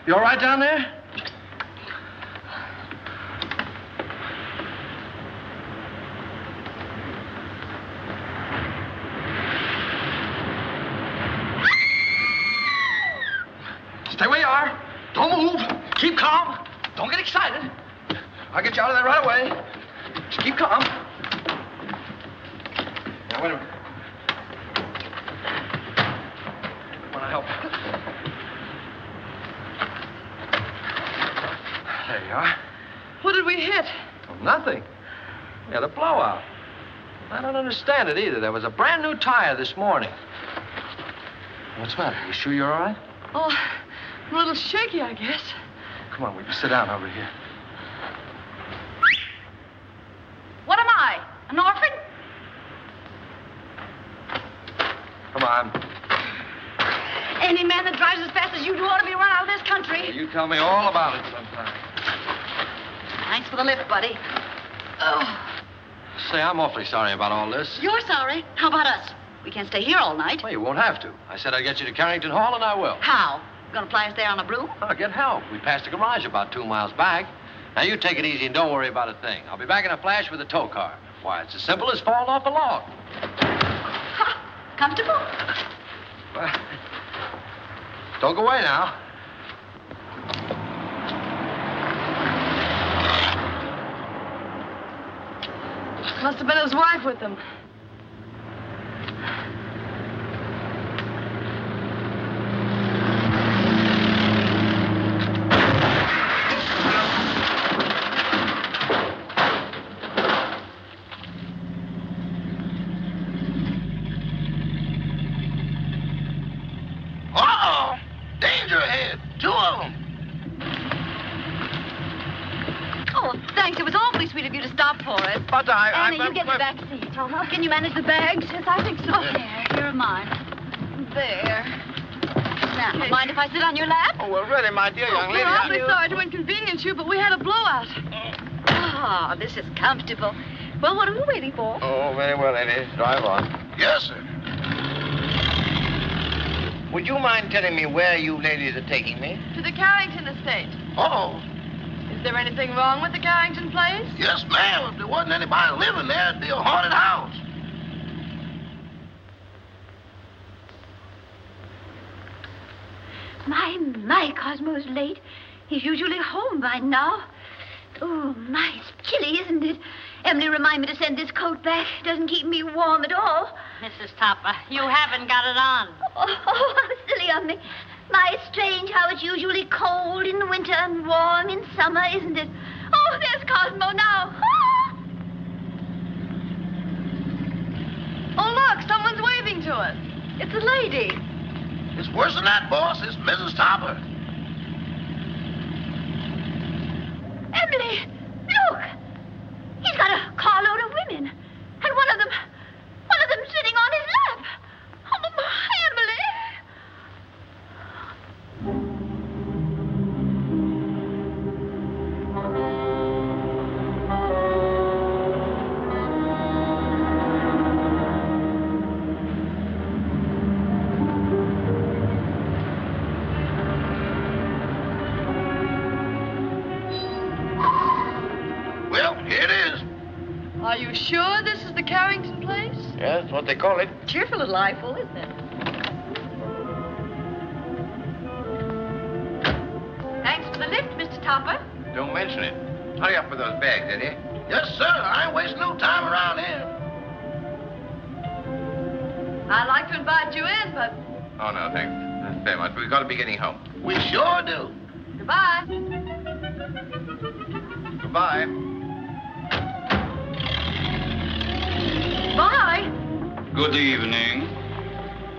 You all right down there? Stay where you are. Don't move. Keep calm. Don't get excited. I'll get you out of there right away. Just keep calm. Now, wait a minute. I want to help. There you are. What did we hit? Well, nothing. We had a blowout. I don't understand it either. There was a brand new tire this morning. What's the matter? You sure you're all right? Oh, I'm a little shaky, I guess. Come on, we can sit down over here. What am I? An orphan? Come on. Any man that drives as fast as you do ought to be run out of this country. Well, you tell me all about it sometime. Thanks for the lift, buddy. Oh. Say, I'm awfully sorry about all this. You're sorry. How about us? We can't stay here all night. Well, you won't have to. I said I'd get you to Carrington Hall, and I will. How? Gonna fly us there on a broom? I'll get help. We passed a garage about 2 miles back. Now, you take it easy and don't worry about a thing. I'll be back in a flash with a tow car. Why, it's as simple as falling off a log. Ha! Comfortable? Well, don't go away now. Must have been his wife with him. But Annie, you get the back seat. Can you manage the bags? Yes, I think so. There, here are mine. There. Now, mind if I sit on your lap? Oh, well, really, my dear young lady. We're awfully sorry to inconvenience you, but we had a blowout. Ah, this is comfortable. Well, what are we waiting for? Oh, very well, Eddie. Drive on. Yes, sir. Would you mind telling me where you ladies are taking me? To the Carrington estate. Oh. Is there anything wrong with the Carrington place? Yes, ma'am. If there wasn't anybody living there, it'd be a haunted house. My, Cosmo's late. He's usually home by now. Oh, my, it's chilly, isn't it? Emily, remind me to send this coat back. It doesn't keep me warm at all. Mrs. Topper, you haven't got it on. Oh, how silly of me. My, it's strange how it's usually cold in the winter and warm in summer, isn't it? Oh, there's Cosmo now. Ah! Oh, look, someone's waving to us. It's a lady. It's worse than that, boss. It's Mrs. Topper. Emily, look. He's got a carload of women. And one of them sitting on his lap. Oh, my, Emily. Are you sure this is the Carrington place? Yeah, that's what they call it. Cheerful little eyeful, isn't it? Thanks for the lift, Mr. Topper. Don't mention it. Hurry up with those bags, Eddie. Yes, sir. I ain't wasting no time around here. I'd like to invite you in, but... Oh, no, thanks. Very much. We've got to be getting home. We sure do. Goodbye. Goodbye. Bye. Good evening.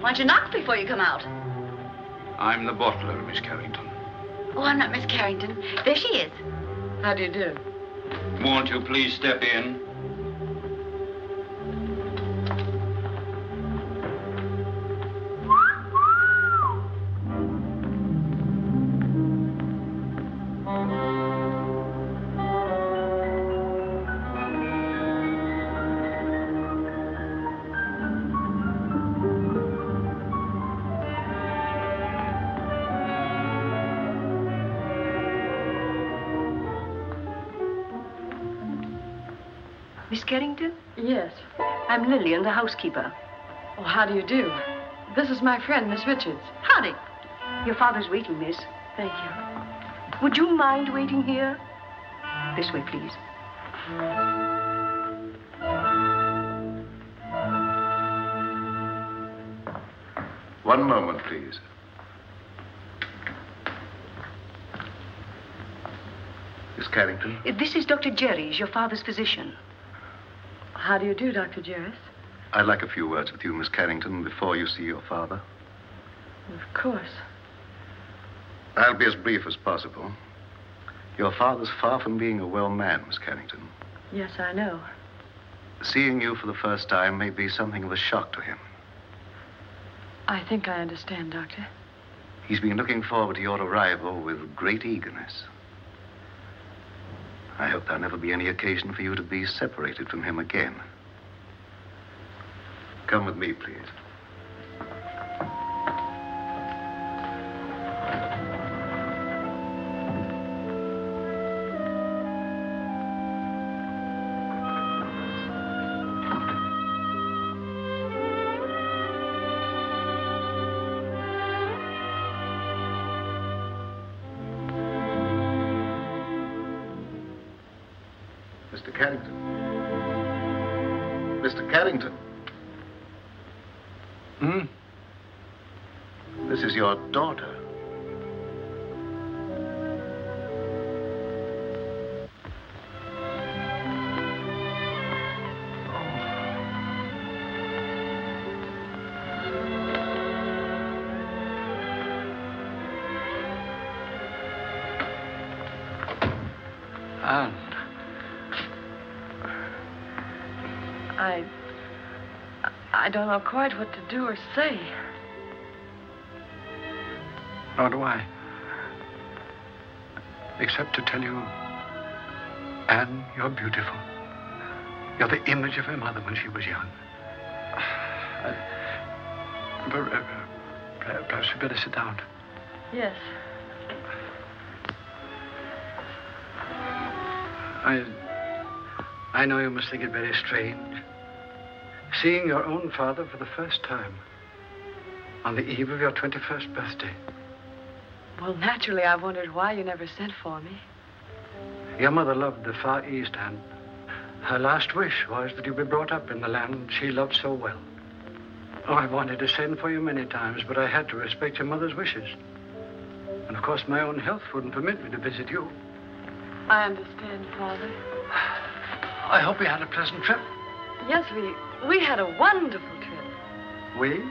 Why don't you knock before you come out? I'm the butler, Miss Carrington. Oh, I'm not Miss Carrington. There she is. How do you do? Won't you please step in? Miss Carrington? Yes. I'm Lillian, the housekeeper. Oh, how do you do? This is my friend, Miss Richards. Howdy. Your father's waiting, miss. Thank you. Would you mind waiting here? This way, please. One moment, please. Miss Carrington? This is Dr. Jerry's, your father's physician. How do you do, Dr. Jerris? I'd like a few words with you, Miss Carrington, before you see your father. Of course. I'll be as brief as possible. Your father's far from being a well man, Miss Carrington. Yes, I know. Seeing you for the first time may be something of a shock to him. I think I understand, Doctor. He's been looking forward to your arrival with great eagerness. I hope there'll never be any occasion for you to be separated from him again. Come with me, please. Mr. Carrington. Mr. Carrington. This is your daughter. Anne. I don't know quite what to do or say. Nor do I. Except to tell you, Anne, you're beautiful. You're the image of her mother when she was young. Perhaps we better sit down. Yes. I know you must think it very strange. Seeing your own father for the first time on the eve of your 21st birthday. Well, naturally, I wondered why you never sent for me. Your mother loved the Far East, and her last wish was that you be brought up in the land she loved so well. Oh, I wanted to send for you many times, but I had to respect your mother's wishes. And, of course, my own health wouldn't permit me to visit you. I understand, Father. I hope you had a pleasant trip. Yes, we had a wonderful trip. We?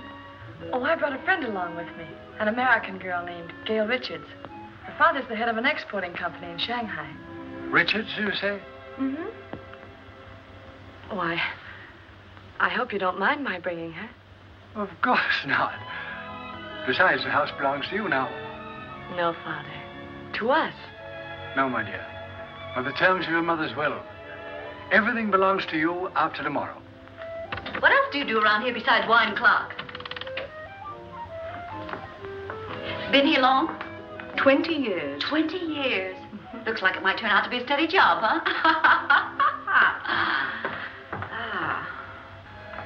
Oh, I brought a friend along with me, an American girl named Gail Richards. Her father's the head of an exporting company in Shanghai. Richards, you say? Mm-hmm. Oh, I hope you don't mind my bringing her. Of course not. Besides, the house belongs to you now. No, Father. To us. No, my dear. By the terms of your mother's will, everything belongs to you after tomorrow. What else do you do around here besides wine clock? Been here long? 20 years. 20 years. Looks like it might turn out to be a steady job, huh?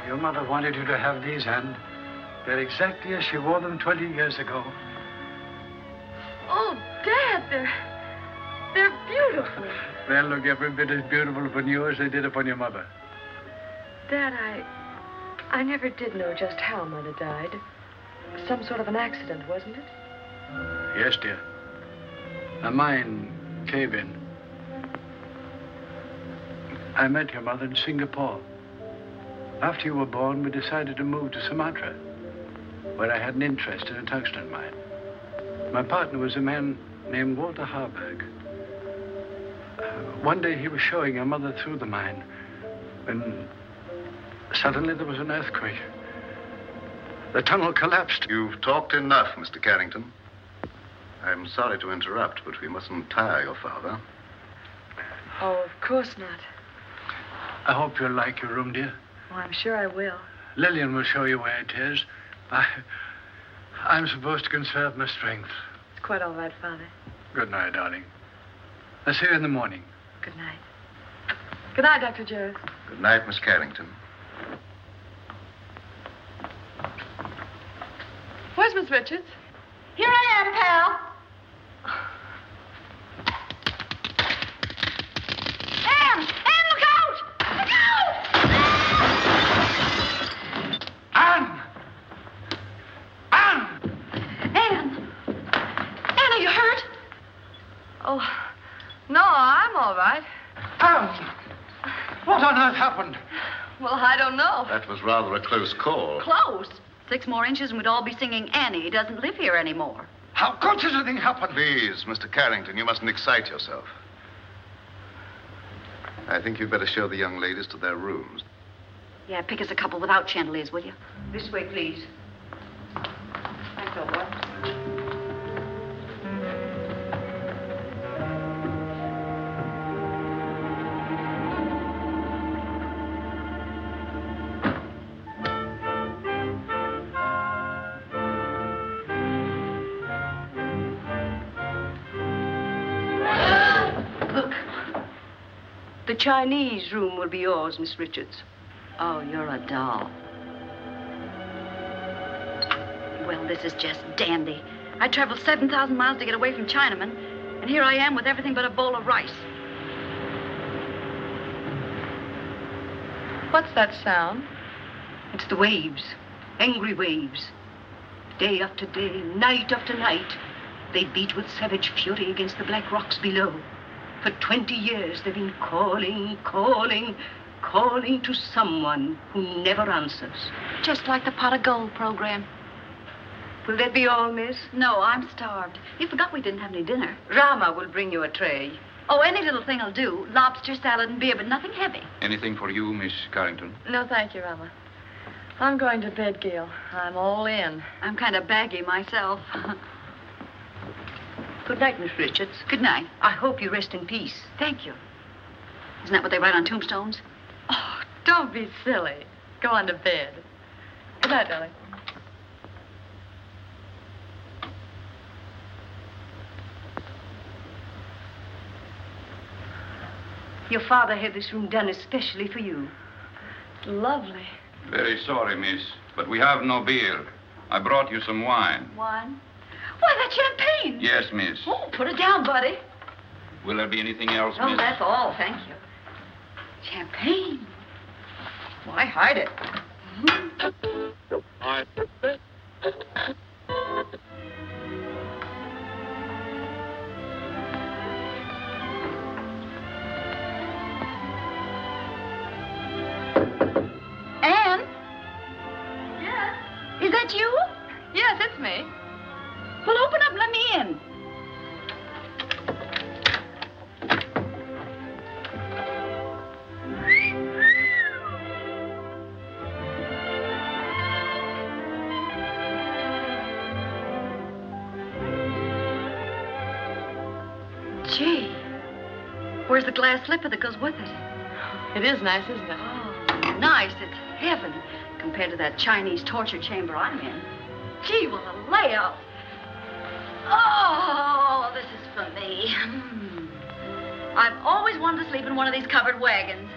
Your mother wanted you to have these, and they're exactly as she wore them 20 years ago. Oh, Dad, they're beautiful. They'll look every bit as beautiful upon you as they did upon your mother. Dad, I never did know just how Mother died. Some sort of an accident, wasn't it? Yes, dear. A mine cave-in. I met your mother in Singapore. After you were born, we decided to move to Sumatra, where I had an interest in a tungsten mine. My partner was a man named Walter Harburg. One day he was showing your mother through the mine when suddenly there was an earthquake. The tunnel collapsed. You've talked enough, Mr. Carrington. I'm sorry to interrupt, but we mustn't tire your father. Oh, of course not. I hope you'll like your room, dear. Oh, I'm sure I will. Lillian will show you where it is. I'm supposed to conserve my strength. It's quite all right, Father. Good night, darling. I'll see you in the morning. Good night. Good night, Dr. Jarrett. Good night, Miss Carrington. Where's Miss Richards? Here I am, pal. Anne! Anne, look out! Look out! Anne! Anne! Anne! Anne, are you hurt? Oh, no, I'm all right. Anne! What on earth happened? Well, I don't know. That was rather a close call. Close. 6 more inches and we'd all be singing Annie doesn't live here anymore. How could such a thing happen? Please, Mr. Carrington, you mustn't excite yourself. I think you'd better show the young ladies to their rooms. Yeah, pick us a couple without chandeliers, will you? This way, please. Thanks, old boy. Look. The Chinese room will be yours, Miss Richards. Oh, you're a doll. Well, this is just dandy. I traveled 7,000 miles to get away from Chinamen, and here I am with everything but a bowl of rice. What's that sound? It's the waves. Angry waves. Day after day, night after night, they beat with savage fury against the black rocks below. For 20 years, they've been calling, calling, calling to someone who never answers. Just like the Pot of Gold program. Will that be all, miss? No, I'm starved. You forgot we didn't have any dinner. Rama will bring you a tray. Oh, any little thing will do. Lobster, salad, and beer, but nothing heavy. Anything for you, Miss Carrington? No, thank you, Rama. I'm going to bed, Gail. I'm all in. I'm kind of baggy myself. Good night, Miss Richards. Good night. I hope you rest in peace. Thank you. Isn't that what they write on tombstones? Oh, don't be silly. Go on to bed. Good night, darling. Your father had this room done especially for you. Lovely. Very sorry, miss, but we have no beer. I brought you some wine. Wine? Why, that's champagne. Yes, miss. Oh, put it down, buddy. Will there be anything else, Oh, miss? that's all, thank you. Champagne. Why hide it? Anne? Yes? Is that you? Yes, it's me. Well, open up and let me in. Gee, where's the glass slipper that goes with it? It is nice, isn't it? Oh, nice. It's heaven compared to that Chinese torture chamber I'm in. Gee, what a layout. Oh, this is for me. I've always wanted to sleep in one of these covered wagons.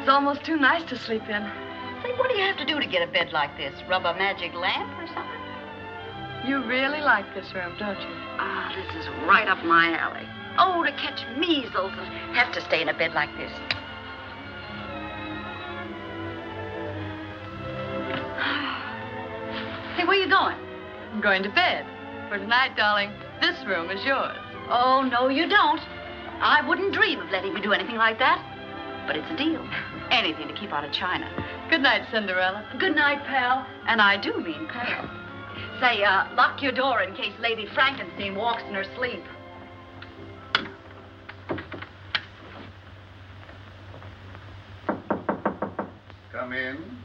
It's almost too nice to sleep in. Say, what do you have to do to get a bed like this? Rub a magic lamp or something? You really like this room, don't you? Ah, this is right up my alley. Oh, to catch measles and have to stay in a bed like this. Hey, where you going? I'm going to bed. For tonight, darling, this room is yours. Oh, no, you don't. I wouldn't dream of letting you do anything like that. But it's a deal. Anything to keep out of China. Good night, Cinderella. Good night, pal. And I do mean pal. Say, lock your door in case Lady Frankenstein walks in her sleep. Come in.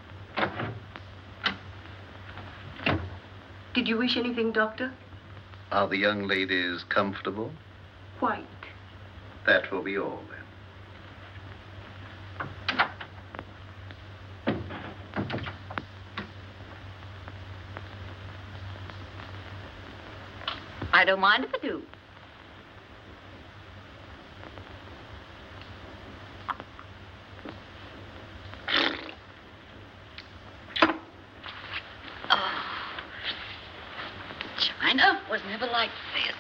Did you wish anything, Doctor? Are the young ladies comfortable? Quite. That will be all, then. I don't mind if I do. China was never like this.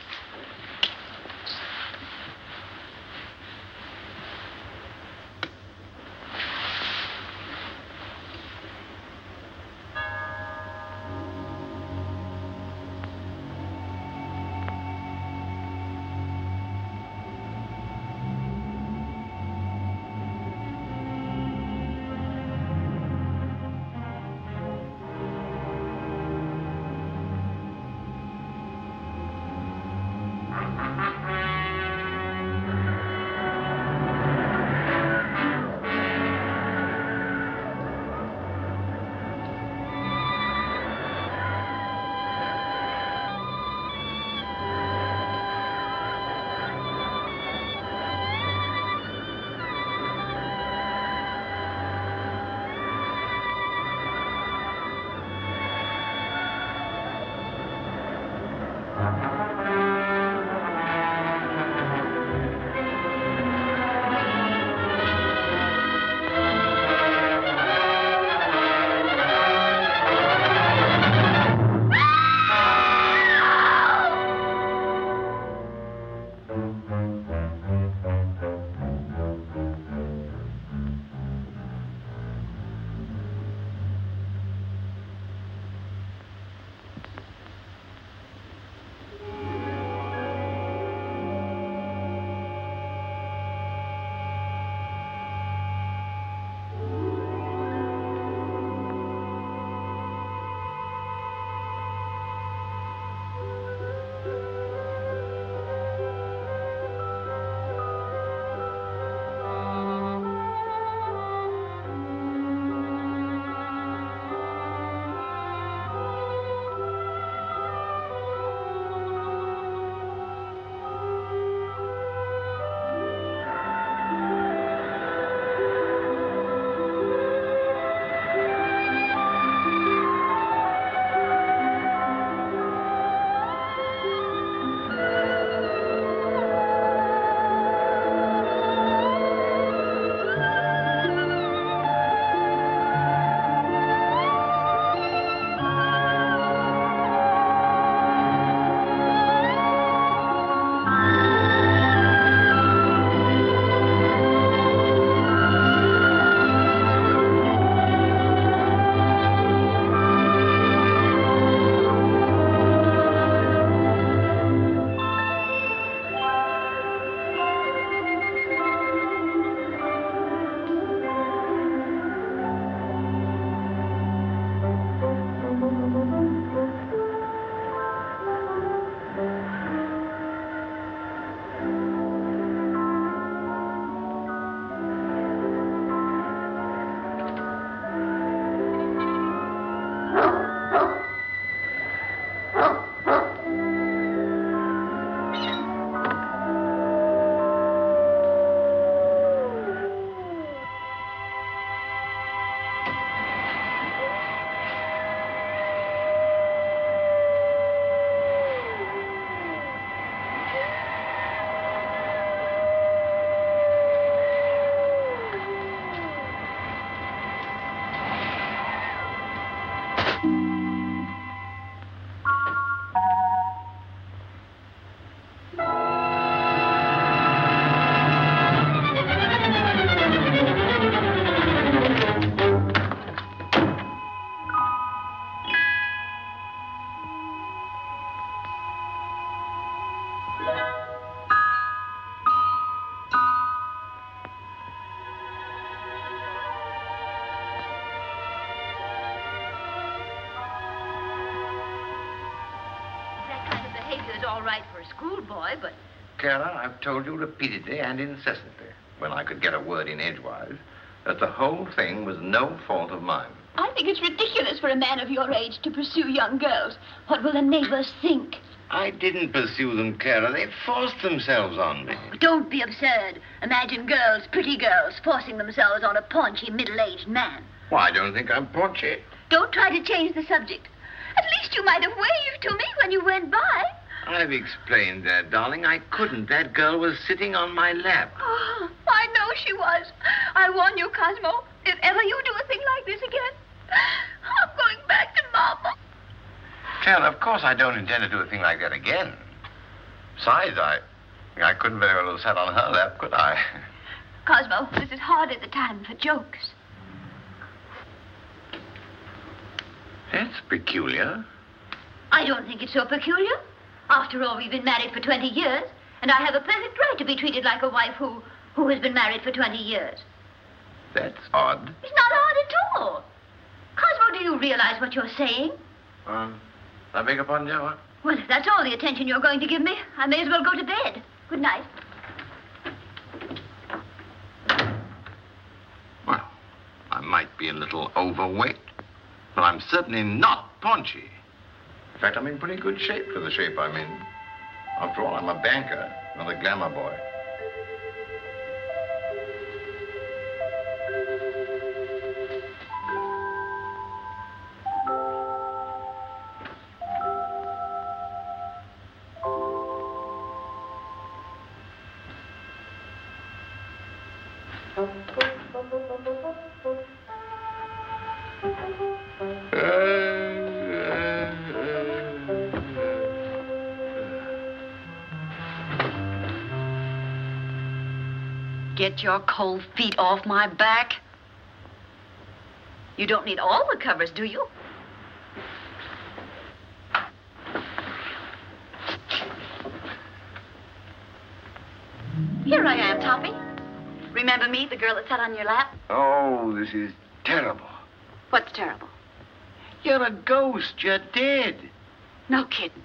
All right for a schoolboy, but... Clara, I've told you repeatedly and incessantly, when I could get a word in edgewise, that the whole thing was no fault of mine. I think it's ridiculous for a man of your age to pursue young girls. What will the neighbors think? I didn't pursue them, Clara. They forced themselves on me. Don't be absurd. Imagine girls, pretty girls, forcing themselves on a paunchy, middle-aged man. Well, I don't think I'm paunchy. Don't try to change the subject. At least you might have waved to me when you went by. I've explained that, darling. I couldn't. That girl was sitting on my lap. Oh, I know she was. I warn you, Cosmo, if ever you do a thing like this again, I'm going back to Mama. Phil, of course I don't intend to do a thing like that again. Besides, I couldn't very well have sat on her lap, could I? Cosmo, this is hardly the time for jokes. That's peculiar. I don't think it's so peculiar. After all, we've been married for 20 years, and I have a perfect right to be treated like a wife who has been married for 20 years. That's odd. It's not odd at all. Cosmo, do you realize what you're saying? I beg your pardon, dear, what? Well, if that's all the attention you're going to give me, I may as well go to bed. Good night. Well, I might be a little overweight, but I'm certainly not paunchy. In fact, I'm in pretty good shape for the shape I'm in. After all, I'm a banker, not a glamour boy. Get your cold feet off my back. You don't need all the covers, do you? Here I am, Toppy. Remember me, the girl that sat on your lap? Oh, this is terrible. What's terrible? You're a ghost. You're dead. No kidding.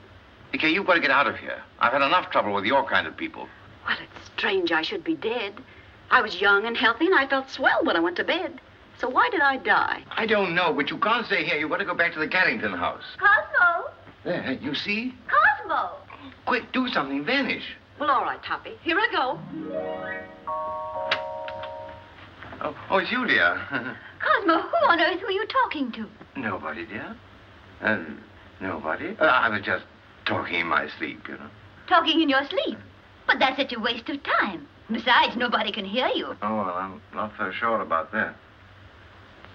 Okay, you've got to get out of here. I've had enough trouble with your kind of people. Well, it's strange I should be dead. I was young and healthy, and I felt swell when I went to bed. So why did I die? I don't know, but you can't stay here. You've got to go back to the Carrington house. Cosmo! There, you see? Cosmo! Quick, do something. Vanish. Well, all right, Toppy. Here I go. Oh, it's you, dear. Cosmo, who on earth were you talking to? Nobody, dear. Nobody. I was just talking in my sleep, you know. Talking in your sleep? But that's such a waste of time. Besides, nobody can hear you. Oh, well, I'm not so sure about that.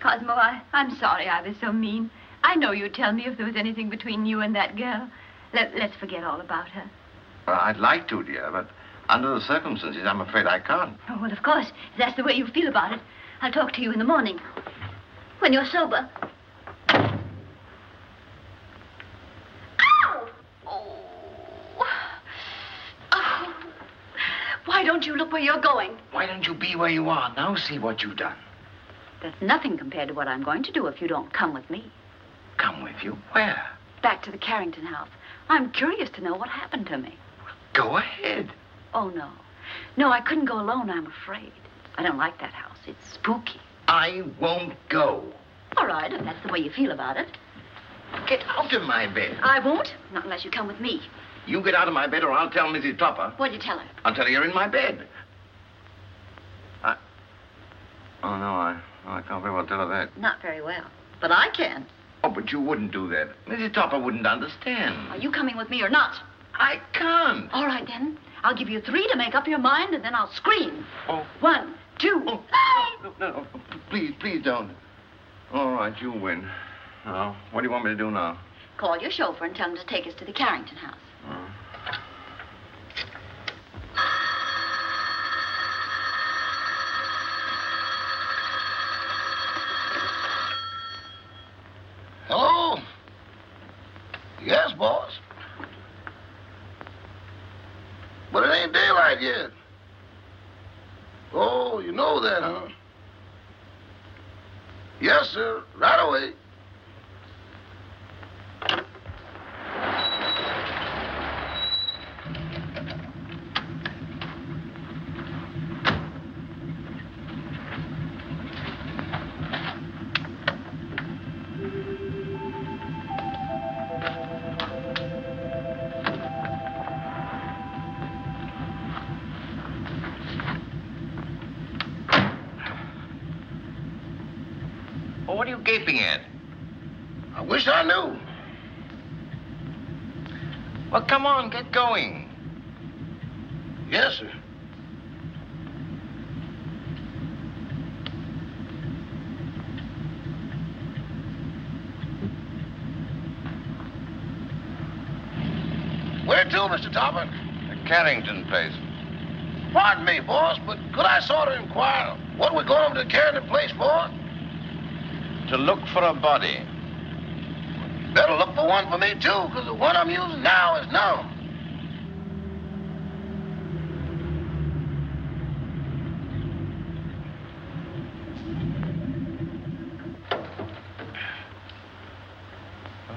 Cosmo, I'm sorry I was so mean. I know you'd tell me if there was anything between you and that girl. Let's forget all about her. Well, I'd like to, dear, but under the circumstances, I'm afraid I can't. Oh, well, of course, if that's the way you feel about it, I'll talk to you in the morning. When you're sober. Ow! Oh. Oh. Why don't you look where you're going? Why don't you be where you are? Now see what you've done. That's nothing compared to what I'm going to do if you don't come with me. Come with you? Where? Back to the Carrington house. I'm curious to know what happened to me. Go ahead. Oh, no. No, I couldn't go alone, I'm afraid. I don't like that house. It's spooky. I won't go. All right, if that's the way you feel about it. Get out of my bed. I won't, not unless you come with me. You get out of my bed or I'll tell Mrs. Topper. What'd you tell her? I'll tell her you're in my bed. Oh, no, I can't very well tell her that. Not very well. But I can. Oh, but you wouldn't do that. Mrs. Topper wouldn't understand. Are you coming with me or not? I can't. All right, then. I'll give you 3 to make up your mind, and then I'll scream. Oh. 1, 2. Oh. No. Please don't. All right, you win. Now, what do you want me to do now? Call your chauffeur and tell him to take us to the Carrington house. Hello? Yes, boss. But it ain't daylight yet. Oh, you know that, huh? Yes, sir. Right away. Oh, what are you gaping at? I wish I knew. Well, come on, get going. Yes, sir. Where to, Mr. Topper? The Carrington place. Pardon me, boss, but could I sort of inquire what we're going over to the Carrington place for? To look for a body. Better look for one for me, too, because the one I'm using now is numb.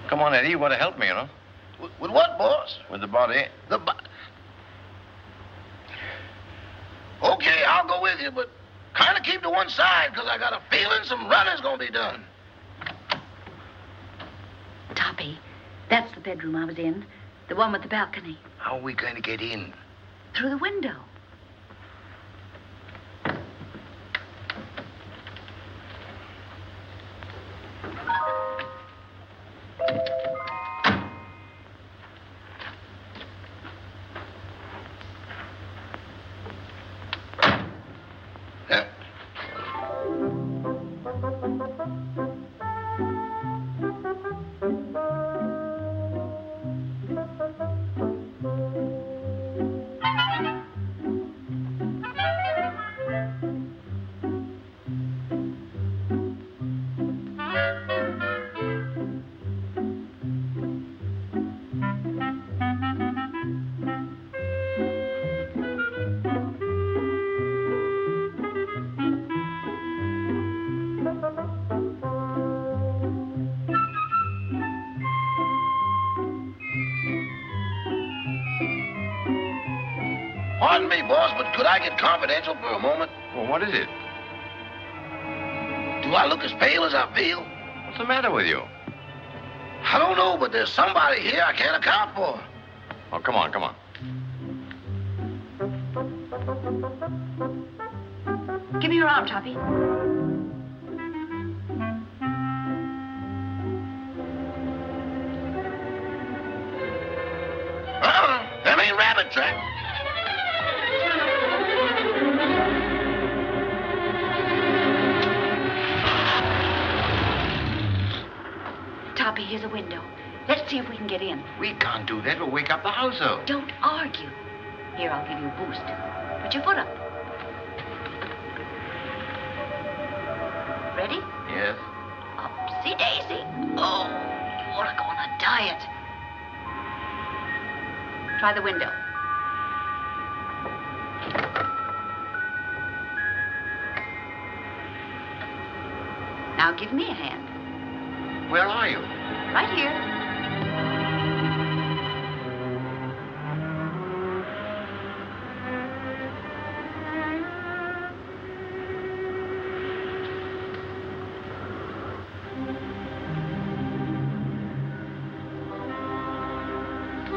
Come on, Eddie. You want to help me, you know? With what, boss? With the body. Okay, I'll go with you, but kind of keep to one side, because I got a feeling some running's going to be done. Toppy, that's the bedroom I was in. The one with the balcony. How are we going to get in? Through the window. Pardon me, boss, but could I get confidential for a moment? Well, what is it? Do I look as pale as I feel? What's the matter with you? I don't know, but there's somebody here I can't account for. Oh, come on, come on. Give me your arm, Toppy. Them ain't rabbit tracks. Toppy, here's a window. Let's see if we can get in. We can't do that. We'll wake up the household. Don't argue. Here, I'll give you a boost. Put your foot up. Ready? Yes. Upsy daisy. Oh, you ought to go on a diet. Try the window. Now give me a hand. Where are you? Right here.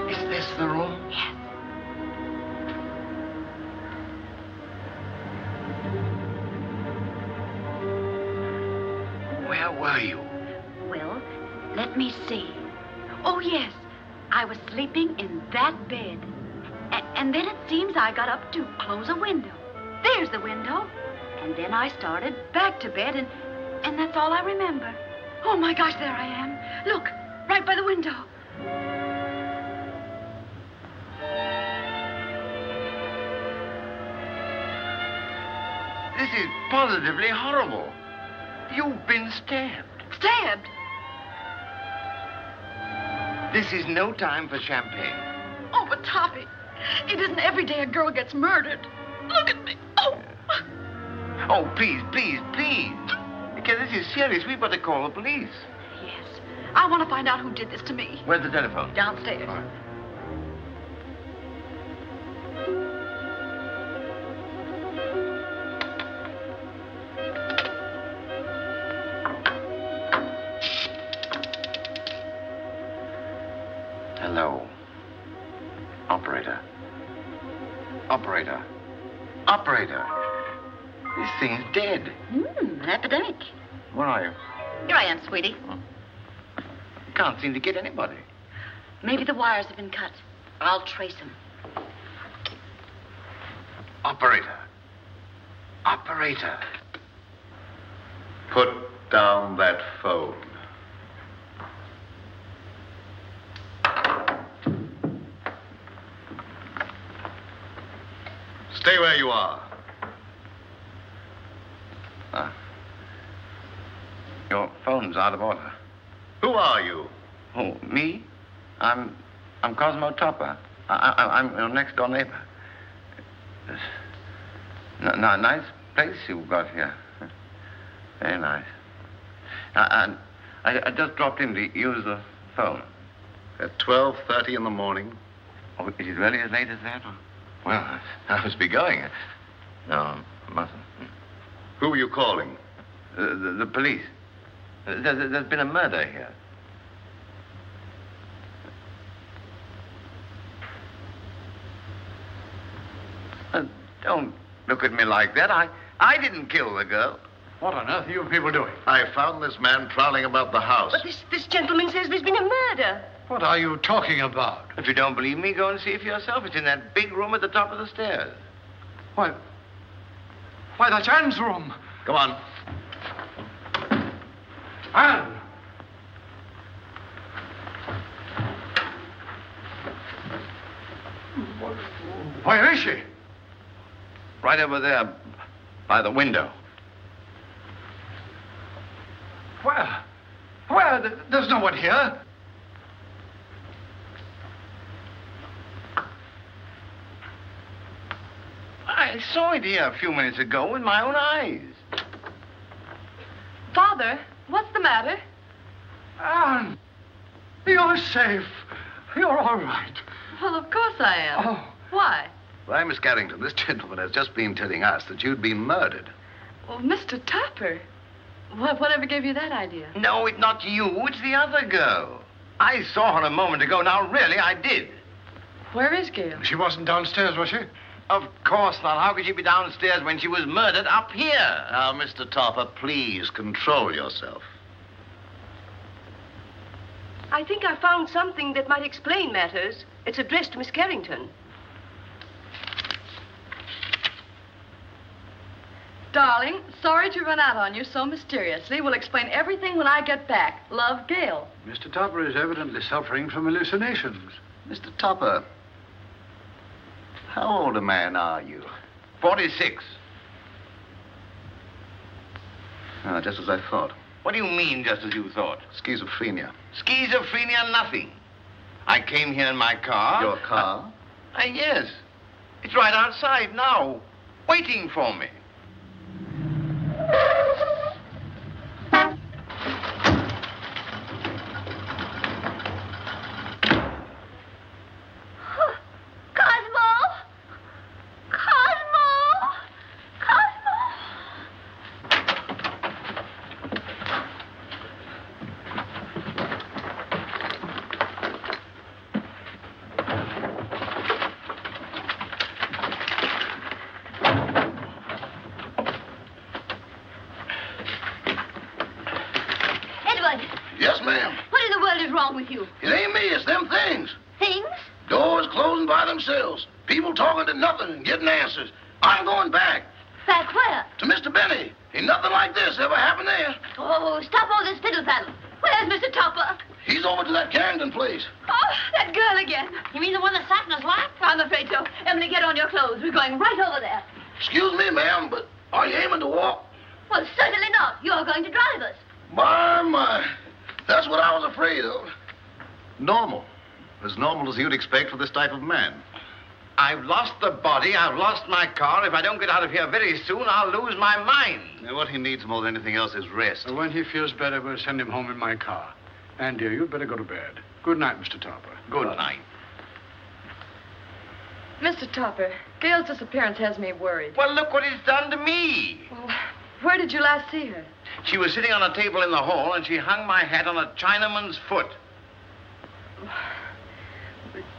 Is this the room? Yes. Where were you? Well, let me see. Oh, yes. I was sleeping in that bed. And then it seems I got up to close a window. There's the window. And then I started back to bed, and that's all I remember. Oh, my gosh, there I am. Look, right by the window. This is positively horrible. You've been stabbed. Stabbed? This is no time for champagne. Oh, but Toppy, it isn't every day a girl gets murdered. Look at me. Oh. Oh, please, please, please. Because this is serious. We've got to call the police. Yes. I want to find out who did this to me. Where's the telephone? Downstairs. All right. Hello. Operator. Operator. Operator. This thing's dead. An epidemic. Where are you? Here I am, sweetie. Can't seem to get anybody. Maybe the wires have been cut. I'll trace them. Operator. Operator. Put down that phone. Stay where you are. Your phone's out of order. Who are you? Oh, me? I'm Cosmo Topper. I'm your next door neighbor. Nice place you've got here. Very nice. I just dropped in to use the phone. At 12:30 in the morning? Oh, is it really as late as that? Well, I must be going. No, I mustn't. Who are you calling? The police. There's been a murder here. Don't look at me like that. I didn't kill the girl. What on earth are you people doing? I found this man prowling about the house. But this gentleman says there's been a murder. What are you talking about? If you don't believe me, go and see for yourself. It's in that big room at the top of the stairs. Why, that's Anne's room. Come on. Anne! Where is she? Right over there, by the window. Where? There's no one here. I saw it here a few minutes ago with my own eyes. Father, what's the matter? Anne, you're safe. You're all right. Well, of course I am. Oh. Why? Why, Miss Carrington, this gentleman has just been telling us that you'd been murdered. Oh, Mr. Topper. Whatever gave you that idea? No, it's not you. It's the other girl. I saw her a moment ago. Now, really, I did. Where is Gail? She wasn't downstairs, was she? Of course not. How could she be downstairs when she was murdered up here? Now, Mr. Topper, please control yourself. I think I found something that might explain matters. It's addressed to Miss Carrington. Darling, sorry to run out on you so mysteriously. We'll explain everything when I get back. Love, Gail. Mr. Topper is evidently suffering from hallucinations. Mr. Topper, how old a man are you? 46. Just as I thought. What do you mean, just as you thought? Schizophrenia. Schizophrenia, nothing. I came here in my car. Your car? Yes. It's right outside now, waiting for me. Yes, ma'am. What in the world is wrong with you? It ain't me, it's them things. Things? Doors closing by themselves. People talking to nothing and getting answers. I'm going back. Back where? To Mr. Benny. Ain't nothing like this ever happened there. Oh, stop all this fiddle-faddle. Where's Mr. Topper? He's over to that Carrington place. Oh, that girl again. You mean the one that sat in his lap? I'm afraid so. Emily, get on your clothes. We're going right over there. Excuse me, ma'am, but are you aiming to walk? Well, certainly not. You're going to drive us. My. That's what I was afraid of. Normal. As normal as you'd expect for this type of man. I've lost the body. I've lost my car. If I don't get out of here very soon, I'll lose my mind. Now, what he needs more than anything else is rest. When he feels better, we'll send him home in my car. And, dear, you'd better go to bed. Good night, Mr. Topper. Good night. Mr. Topper, Gail's disappearance has me worried. Well, look what it's done to me. Well, where did you last see her? She was sitting on a table in the hall, and she hung my hat on a Chinaman's foot.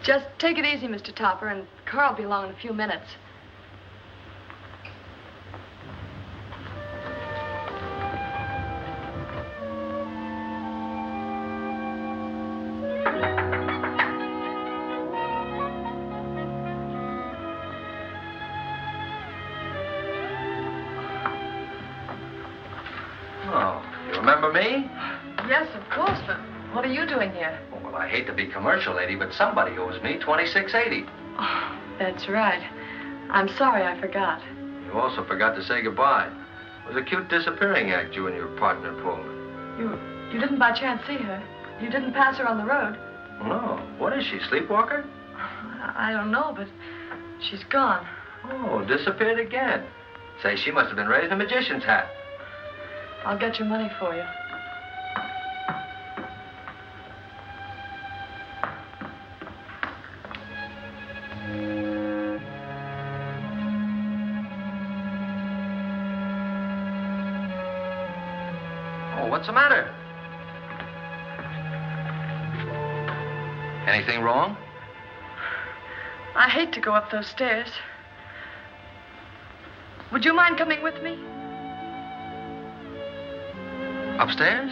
Just take it easy, Mr. Topper, and Carl will be along in a few minutes. Oh, you remember me? Yes, of course, but what are you doing here? Well, I hate to be commercial, lady, but somebody owes me $26.80. Oh, that's right. I'm sorry I forgot. You also forgot to say goodbye. It was a cute disappearing act you and your partner pulled. You didn't by chance see her? You didn't pass her on the road? No. What is she, sleepwalker? I don't know, but she's gone. Oh, disappeared again. Say, she must have been raising a magician's hat. I'll get your money for you. Oh, what's the matter? Anything wrong? I hate to go up those stairs. Would you mind coming with me? Upstairs?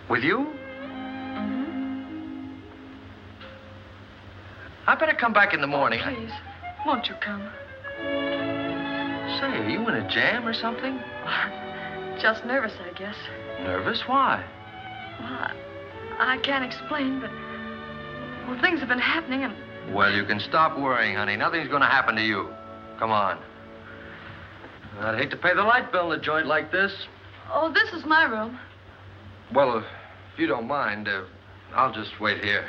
With you? Mm-hmm. I better come back in the morning. Oh, please, won't you come? Say, are you in a jam or something? Just nervous, I guess. Nervous? Why? Well, I can't explain, but... Well, things have been happening and... Well, you can stop worrying, honey. Nothing's going to happen to you. Come on. I'd hate to pay the light bill in a joint like this. Oh, this is my room. Well, if you don't mind, I'll just wait here.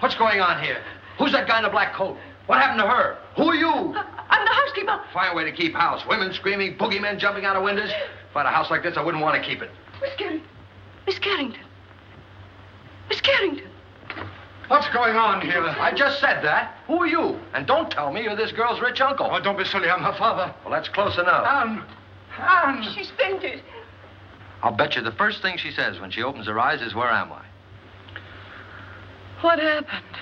What's going on here? Who's that guy in the black coat? What happened to her? Who are you? I'm the housekeeper. Fine way to keep house. Women screaming, boogeymen jumping out of windows. If I had a house like this, I wouldn't want to keep it. Miss Carrington. Miss Carrington. What's going on here? I just said that. Who are you? And don't tell me you're this girl's rich uncle. Oh, don't be silly. I'm her father. Well, that's close enough. Anne. She's fainted. I'll bet you the first thing she says when she opens her eyes is, where am I? What happened?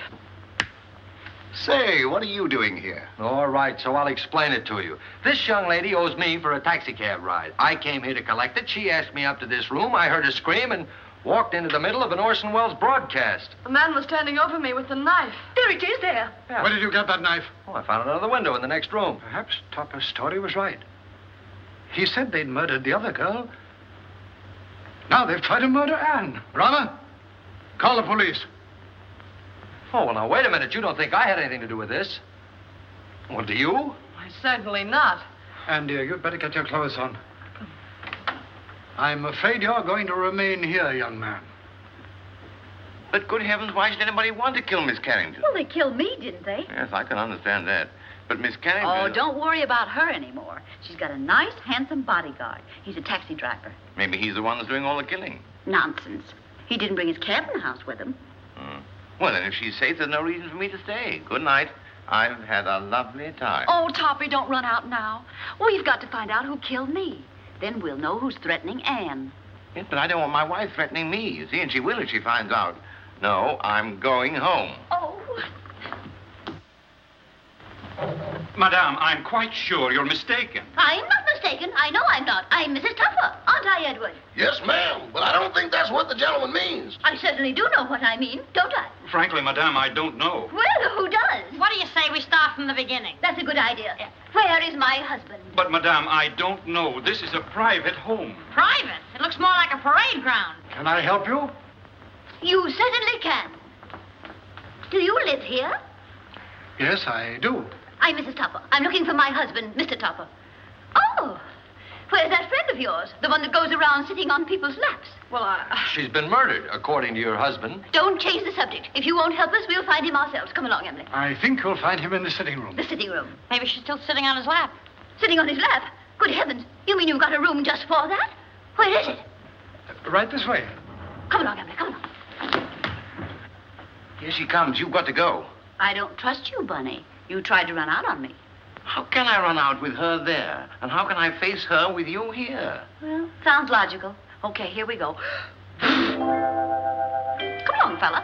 Say, what are you doing here? All right, so I'll explain it to you. This young lady owes me for a taxicab ride. I came here to collect it. She asked me up to this room. I heard her scream and walked into the middle of an Orson Welles broadcast. A man was standing over me with a knife. There it is, there. Yeah. Where did you get that knife? Oh, I found it under the window in the next room. Perhaps Topper's story was right. He said they'd murdered the other girl. Now they've tried to murder Anne. Rama, call the police. Oh, well, now, wait a minute. You don't think I had anything to do with this? Well, do you? Why, certainly not. Anne, dear, you'd better get your clothes on. I'm afraid you're going to remain here, young man. But good heavens, why should anybody want to kill Miss Carrington? Well, they killed me, didn't they? Yes, I can understand that. But Miss Carrington... Oh, don't worry about her anymore. She's got a nice, handsome bodyguard. He's a taxi driver. Maybe he's the one that's doing all the killing. Nonsense. He didn't bring his cabin house with him. Well, then, if she's safe, there's no reason for me to stay. Good night. I've had a lovely time. Oh, Toppy, don't run out now. We've got to find out who killed me. Then we'll know who's threatening Anne. Yes, but I don't want my wife threatening me, you see, and she will if she finds out. No, I'm going home. Oh. Madame, I'm quite sure you're mistaken. I'm not mistaken. I know I'm not. I'm Mrs. Tupper, aren't I, Edward? Yes, ma'am, but I don't think that's what the gentleman means. I certainly do know what I mean, don't I? Frankly, Madame, I don't know. Well, who does? What do you say we start from the beginning? That's a good idea. Where is my husband? But, Madame, I don't know. This is a private home. Private? It looks more like a parade ground. Can I help you? You certainly can. Do you live here? Yes, I do. I'm Mrs. Tupper. I'm looking for my husband, Mr. Tupper. Oh, where's that friend of yours? The one that goes around sitting on people's laps? Well, She's been murdered, according to your husband. Don't change the subject. If you won't help us, we'll find him ourselves. Come along, Emily. I think you'll find him in the sitting room. The sitting room. Maybe she's still sitting on his lap. Sitting on his lap? Good heavens. You mean you've got a room just for that? Where is it? Right this way. Come along, Emily. Come along. Here she comes. You've got to go. I don't trust you, Bunny. You tried to run out on me. How can I run out with her there? And how can I face her with you here? Well, sounds logical. Okay, here we go. Come along, fella.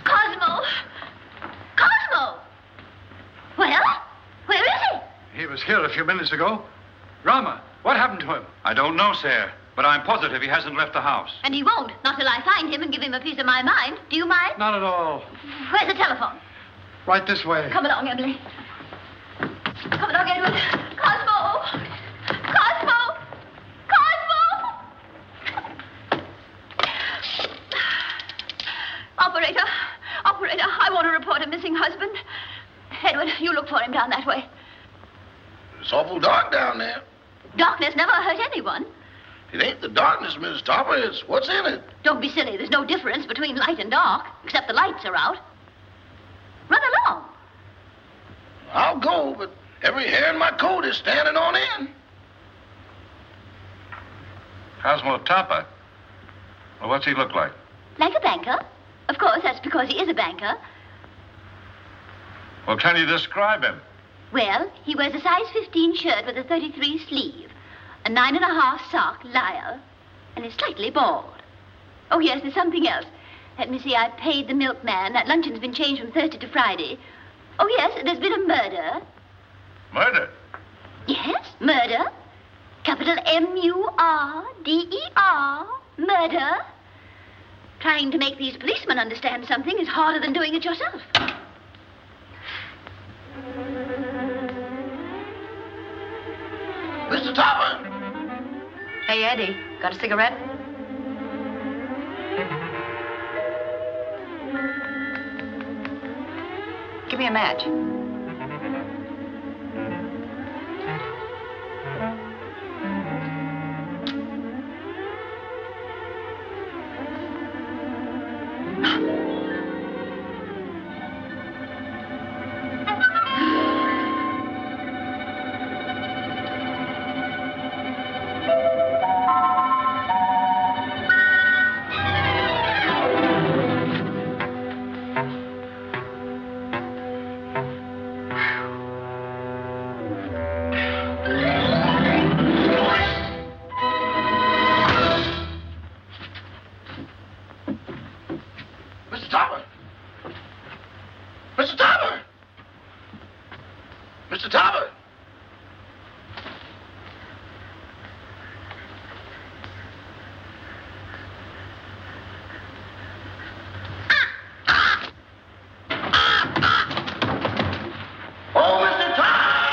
Cosmo! Cosmo! Well, where is he? He was here a few minutes ago. Rama, what happened to him? I don't know, sir, but I'm positive he hasn't left the house. And he won't, not till I find him and give him a piece of my mind. Do you mind? Not at all. Where's the telephone? Right this way. Come along, Emily. Come along, Edward. Cosmo! Cosmo! Cosmo! Operator, I want to report a missing husband. Edward, you look for him down that way. It's awful dark down there. Darkness never hurt anyone. It ain't the darkness, Mrs. Topper. It's what's in it. Don't be silly. There's no difference between light and dark, except the lights are out. Run along. I'll go, but every hair in my coat is standing on end. Cosmo Topper? Well, what's he look like? Like a banker. Of course, that's because he is a banker. Well, can you describe him? Well, he wears a size 15 shirt with a 33 sleeve, a 9.5 sock lisle, and is slightly bald. Oh, yes, there's something else. Let me see, I paid the milkman. That luncheon's been changed from Thursday to Friday. Oh, yes, there's been a murder. Murder? Yes, murder. Capital M-U-R-D-E-R. Murder. Trying to make these policemen understand something is harder than doing it yourself. Mr. Topper! Hey, Eddie, got a cigarette? Give me a match. Mr. Topper! Mr. Topper! Mr. Topper! Oh, Mr. Topper!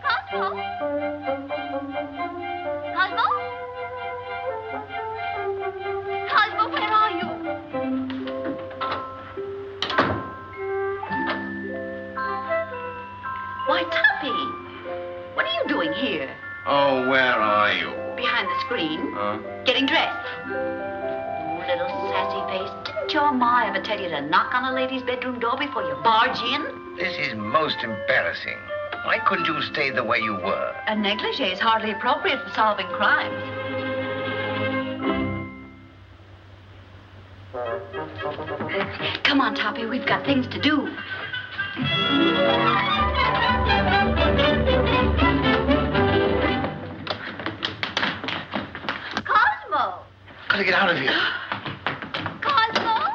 Cosmo? Cosmo? Cosmo, where are you? Why, Tuppy, what are you doing here? Oh, where are you? Behind the screen? Huh? Getting dressed. Oh, little sassy face. Didn't your ma ever tell you to knock on a lady's bedroom door before you barge in? This is most embarrassing. Why couldn't you stay the way you were? A negligee is hardly appropriate for solving crimes. Come on, Toppy, we've got things to do. Cosmo! Gotta get out of here. Cosmo!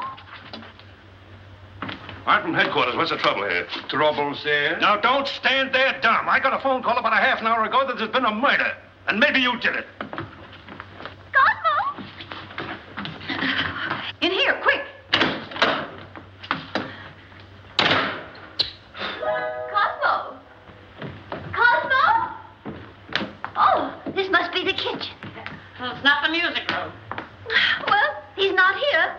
I'm from headquarters. What's the trouble here? Trouble, sir? Now, don't stand there dumb. I got a phone call about a half an hour ago that there's been a murder. And maybe you did it. Cosmo! In here, quick! Cosmo! Cosmo! Oh, this must be the kitchen. Well, it's not the music room. Well, he's not here.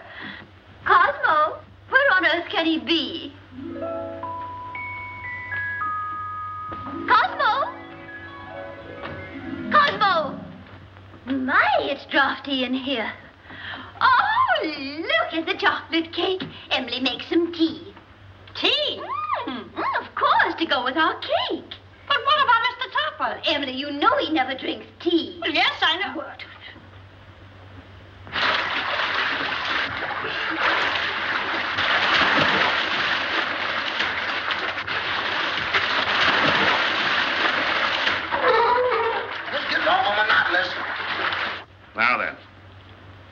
Cosmo, where on earth can he be? Cosmo! Cosmo! My, it's drafty in here. Oh, look at the chocolate cake. Emily, make some tea. Tea? Of course, to go with our cake. But what about Mr. Topper? Emily, you know he never drinks tea. Well, yes, I know. What? This gets awful monotonous. Now then.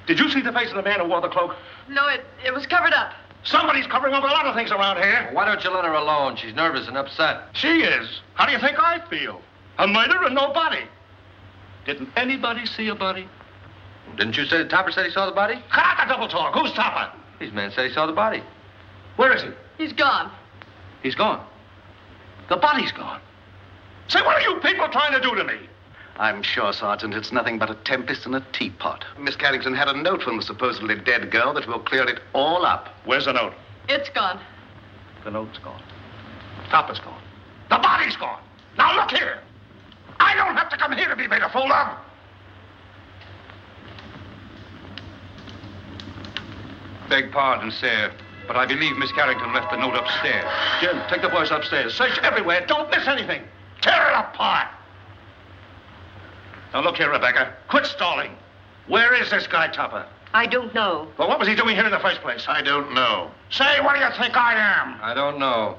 Did you see the face of the man who wore the cloak? No, it was covered up. Somebody's covering up a lot of things around here. Why don't you let her alone? She's nervous and upset. She is. How do you think I feel? A murder and no body. Didn't anybody see a body? Didn't you say Topper said he saw the body? Cut out the double talk. Who's Topper? These men said he saw the body. Where is he? He's gone. He's gone. The body's gone. Say, what are you people trying to do to me? I'm sure, Sergeant, it's nothing but a tempest in a teapot. Miss Carrington had a note from the supposedly dead girl that will clear it all up. Where's the note? It's gone. The note's gone. Topper's gone. The body's gone. Now look here. I don't have to come here to be made a fool of. Beg pardon, sir, but I believe Miss Carrington left the note upstairs. Jim, take the boys upstairs. Search everywhere. Don't miss anything. Tear it apart. Now look here, Rebecca. Quit stalling. Where is this guy, Topper? I don't know. Well, what was he doing here in the first place? I don't know. Say, what do you think I am? I don't know.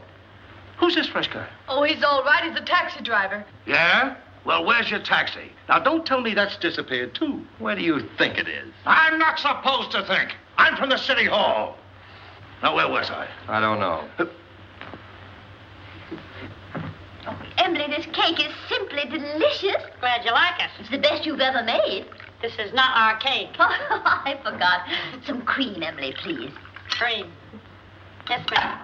Who's this fresh guy? Oh, he's all right. He's a taxi driver. Yeah? Well, where's your taxi? Now, don't tell me that's disappeared, too. Where do you think it is? I'm not supposed to think. I'm from the city hall. Now, where was I? I don't know. Oh, Emily, this cake is simply delicious. Glad you like it. It's the best you've ever made. This is not our cake. Oh, I forgot. Some cream, Emily, please. Cream. Yes, ma'am.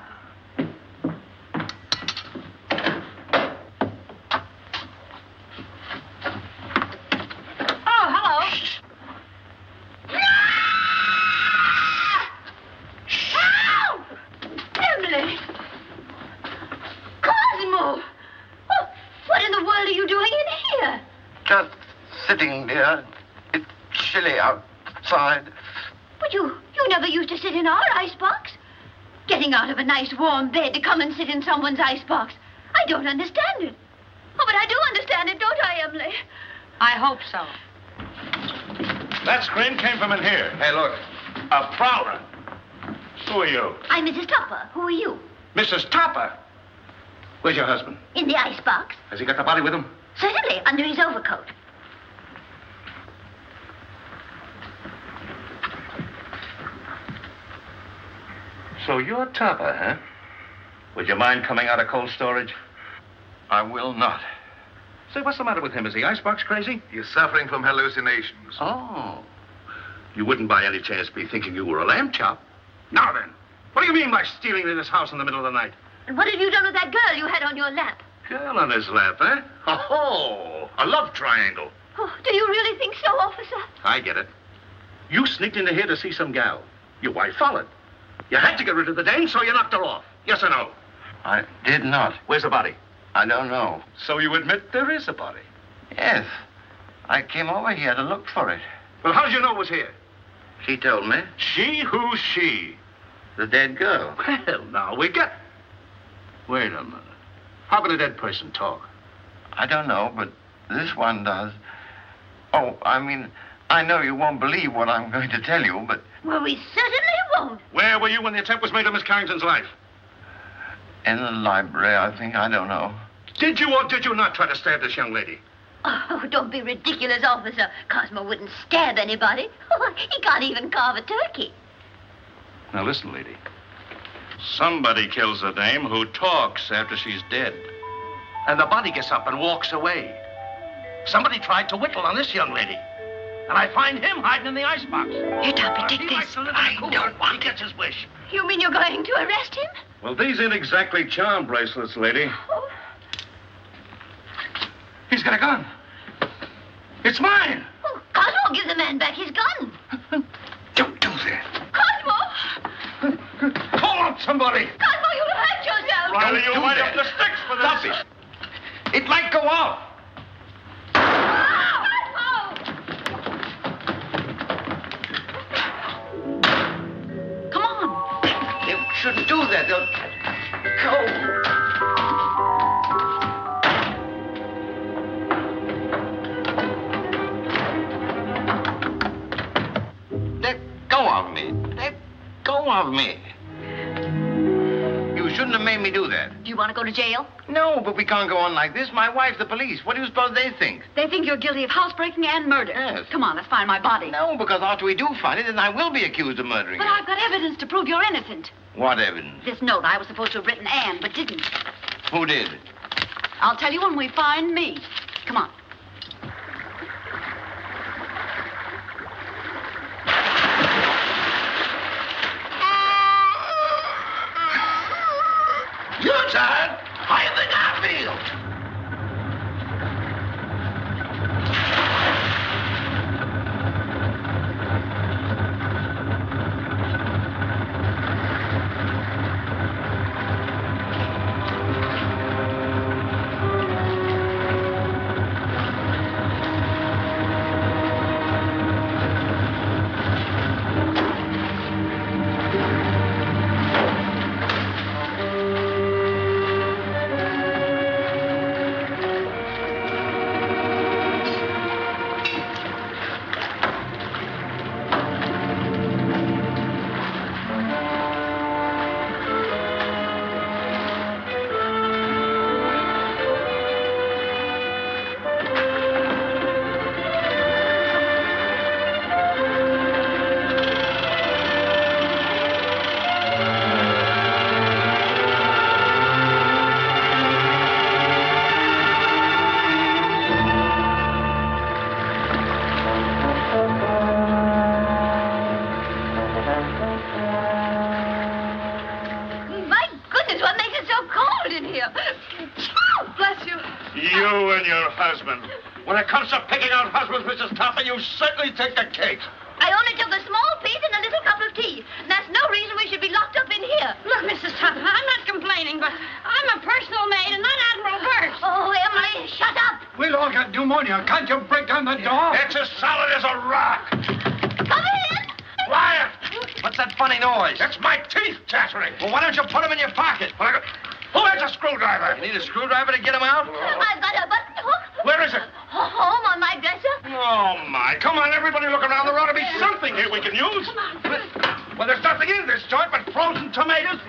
Oh, hello. Emily! Cosmo! Oh, what in the world are you doing in here? Just sitting there. It's chilly outside. But you never used to sit in our icebox. Getting out of a nice warm bed to come and sit in someone's icebox. I don't understand it. Oh, but I do understand it, don't I, Emily? I hope so. That scream came from in here. Hey, look. A prowler. Who are you? I'm Mrs. Topper. Who are you? Mrs. Topper. Where's your husband? In the icebox. Has he got the body with him? Certainly, under his overcoat. So you're Topper, huh? Would you mind coming out of cold storage? I will not. Say, what's the matter with him? Is he icebox crazy? He's suffering from hallucinations. Oh. You wouldn't by any chance be thinking you were a lamb chop? Now then, what do you mean by stealing into this house in the middle of the night? And what have you done with that girl you had on your lap? Girl on his lap, eh? Oh, a love triangle. Oh, do you really think so, officer? I get it. You sneaked into here to see some gal. Your wife followed. You had to get rid of the dame, so you knocked her off. Yes or no? I did not. Where's the body? I don't know. So you admit there is a body? Yes. I came over here to look for it. Well, how did you know it was here? She told me. She? Who's she? The dead girl. Well, now, we get... Wait a minute. How can a dead person talk? I don't know, but this one does. Oh, I know you won't believe what I'm going to tell you, but... Well, we certainly won't. Where were you when the attempt was made on Miss Carrington's life? In the library, I think. I don't know. Did you or did you not try to stab this young lady? Oh, don't be ridiculous, officer. Cosmo wouldn't stab anybody. Oh, he can't even carve a turkey. Now listen, lady. Somebody kills a dame who talks after she's dead. And the body gets up and walks away. Somebody tried to whittle on this young lady. And I find him hiding in the icebox. Here, Toppy, take this. I don't want. He gets his wish. You mean you're going to arrest him? Well, these ain't exactly charm bracelets, lady. Oh. He's got a gun. It's mine. Oh, Cosmo, give the man back his gun. Don't do that. Cosmo! Call out somebody. Cosmo, you'll hurt yourself. Riley, you might have the sticks for this. Stop it. It might go off. Come on. They shouldn't do that. They'll go. Let go of me. Let go of me. You shouldn't have made me do that. Do you want to go to jail? No, but we can't go on like this. My wife, the police. What do you suppose they think? They think you're guilty of housebreaking and murder. Yes. Come on, let's find my body. No, because after we do find it, then I will be accused of murdering But you. I've got evidence to prove you're innocent. What evidence? This note I was supposed to have written Anne, but didn't. Who did? I'll tell you when we find me. Come on. You're tired. How you think I feel? My goodness, what makes it so cold in here? Oh, bless you. You and your husband. When it comes to picking out husbands, Mrs. Topper, you certainly take the cake. I only took a small piece and a little cup of tea. And that's no reason we should be locked up in here. Look, Mrs. Tupper, I'm not complaining, but I'm a personal maid and not Admiral Burt. Oh, Emily, shut up. We'll all get pneumonia. Can't you break down the door? It's as solid as a rock. Come in. Quiet! What's that funny noise? That's my teeth chattering. Well, why don't you put them in your pocket? Who has a screwdriver? You need a screwdriver to get them out? I've got a button hook. Where is it? Home on my dresser. Oh, my. Come on, everybody look around. There ought to be something here we can use. Well, there's nothing in this joint but frozen tomatoes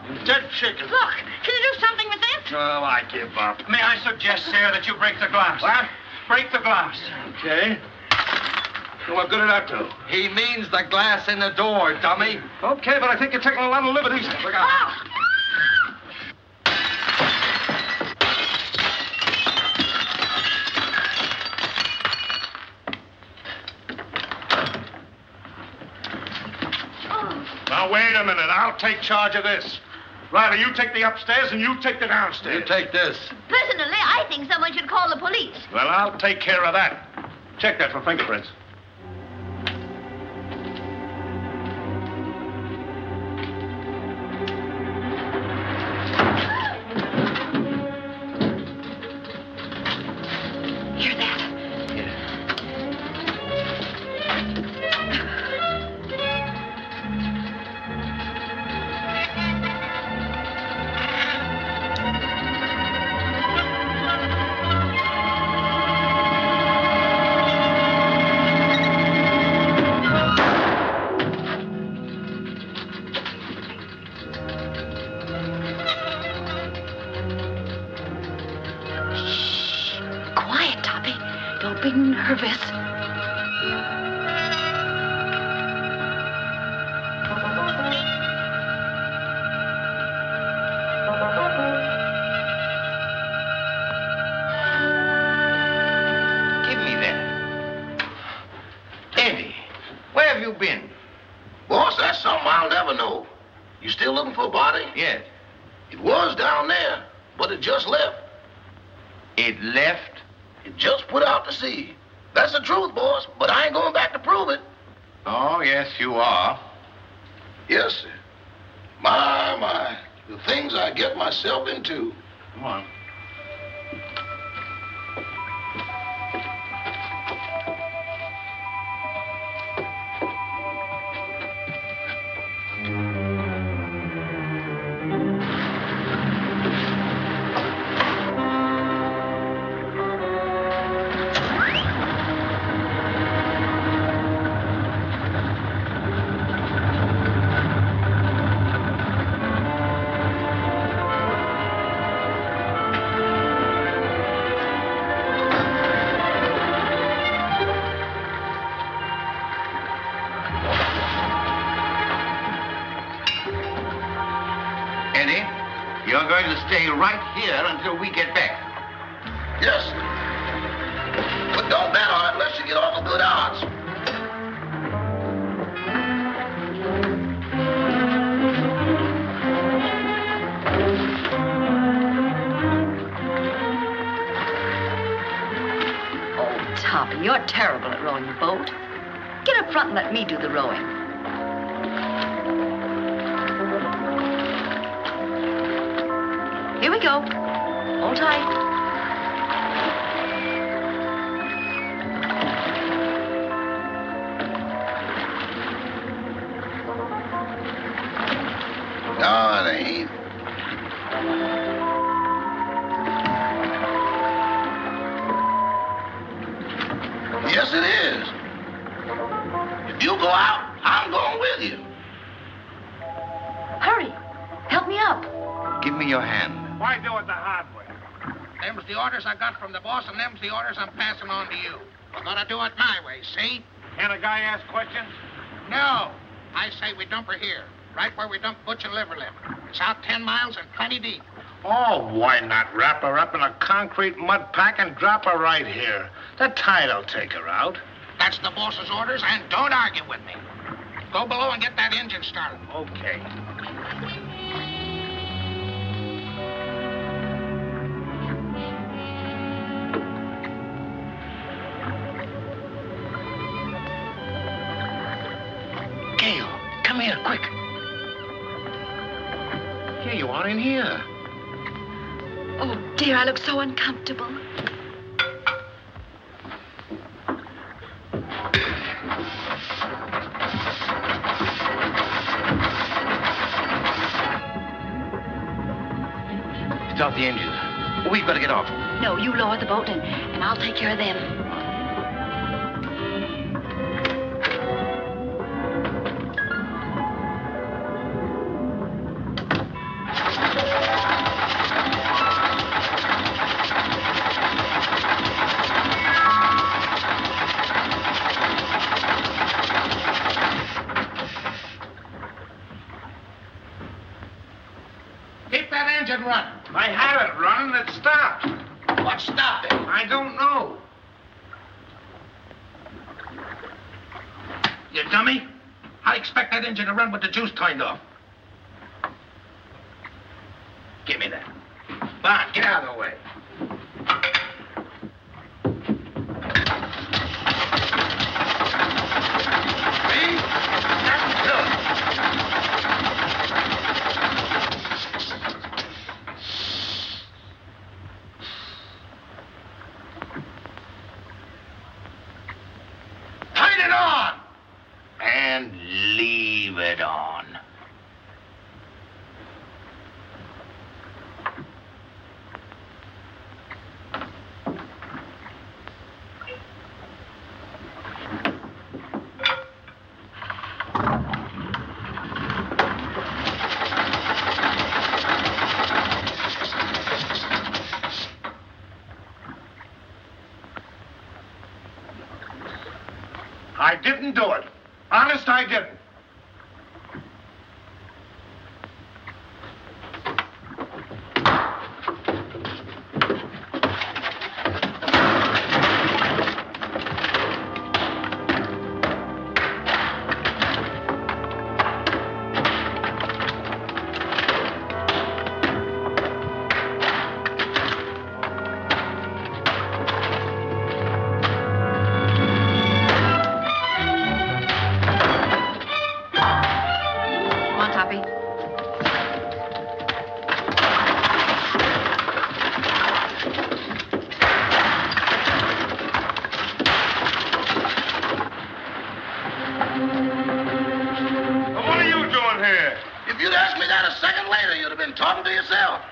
and dead chicken. Look, can you do something with this? Oh, I give up. May I suggest, sir, that you break the glass? What? Break the glass. Okay. Well, what good did that do? He means the glass in the door, dummy. Okay, but I think you're taking a lot of liberties. Look out. Now, wait a minute. I'll take charge of this. Riley, you take the upstairs and you take the downstairs. You take this. Personally, I think someone should call the police. Well, I'll take care of that. Check that for fingerprints. Hear that? Quiet, Toppy. Don't be nervous. Yes. It was down there, but it just left. It left? It just put out to sea. That's the truth, boss, but I ain't going back to prove it. Oh, yes, you are. Yes, sir. My, the things I get myself into. Come on. Eddie, you're going to stay right here until we get back. Yes, sir. But don't bet on it unless you get all the good odds. Oh, Toppy, you're terrible at rowing a boat. Get up front and let me do the rowing. Here we go. Hold tight. No, it ain't. Yes, it is. If you go out, I'm going with you. Hurry. Help me up. Give me your hand. Why do it the hard way? Them's the orders I got from the boss, and them's the orders I'm passing on to you. We're gonna do it my way, see? Can a guy ask questions? No. I say we dump her here, right where we dump Butch and Liverlip. It's out 10 miles and plenty deep. Oh, why not wrap her up in a concrete mud pack and drop her right here? The tide'll take her out. That's the boss's orders, and don't argue with me. Go below and get that engine started. Okay. Gail, come here, quick. Here you are in here. Oh, dear, I look so uncomfortable. Stop the engine. We've got to get off. No, you lower the boat and I'll take care of them. Keep that engine running. I had it running, it stopped. What stopped it? I don't know. You dummy. I expect that engine to run with the juice turned off. Give me that. Come on, get out of the way. See? That's good. Turn it on! And leave it on. I didn't do it. Honest, I didn't. talking to yourself.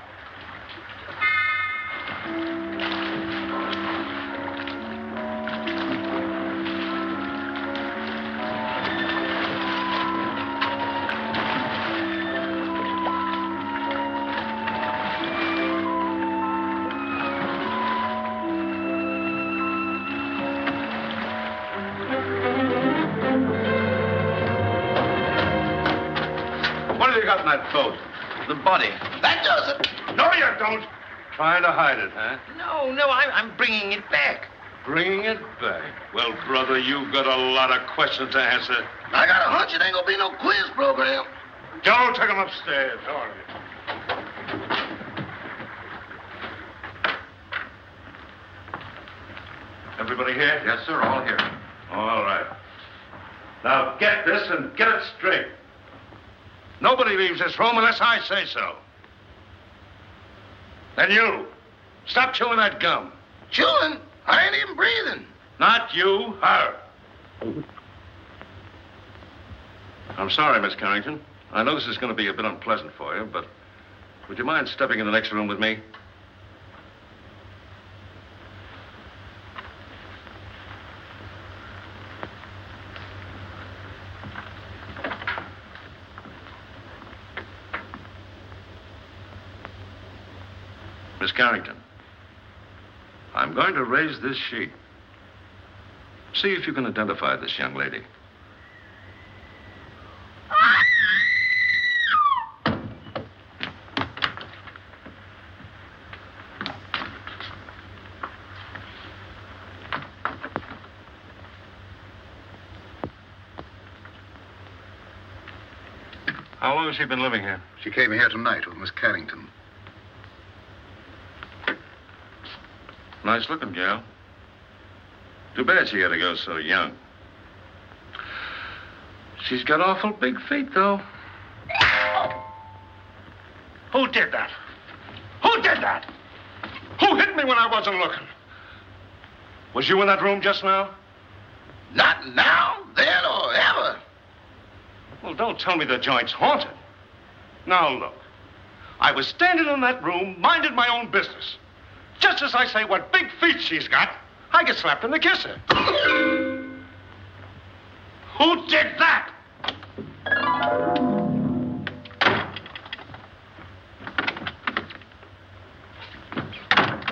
In that boat? The body. That does it. No, you don't. Trying to hide it, huh? No, I'm bringing it back. Bringing it back? Well, brother, you've got a lot of questions to answer. I got a hunch it ain't gonna be no quiz program. Joe, take him upstairs. All right. Everybody here? Yes, sir, all here. All right. Now get this and get it straight. Nobody leaves this room unless I say so. And you, stop chewing that gum. Chewing? I ain't even breathing. Not you, her. I'm sorry, Miss Carrington. I know this is going to be a bit unpleasant for you, but would you mind stepping in the next room with me? Miss Carrington, I'm going to raise this sheet. See if you can identify this young lady. How long has she been living here? She came here tonight with Miss Carrington. Nice looking gal. Too bad she had to go so young. She's got awful big feet, though. Who did that? Who did that? Who hit me when I wasn't looking? Was you in that room just now? Not now, then, or ever. Well, don't tell me the joint's haunted. Now, look. I was standing in that room, minding my own business. Just as I say what big feet she's got, I get slapped in the kisser. Who did that?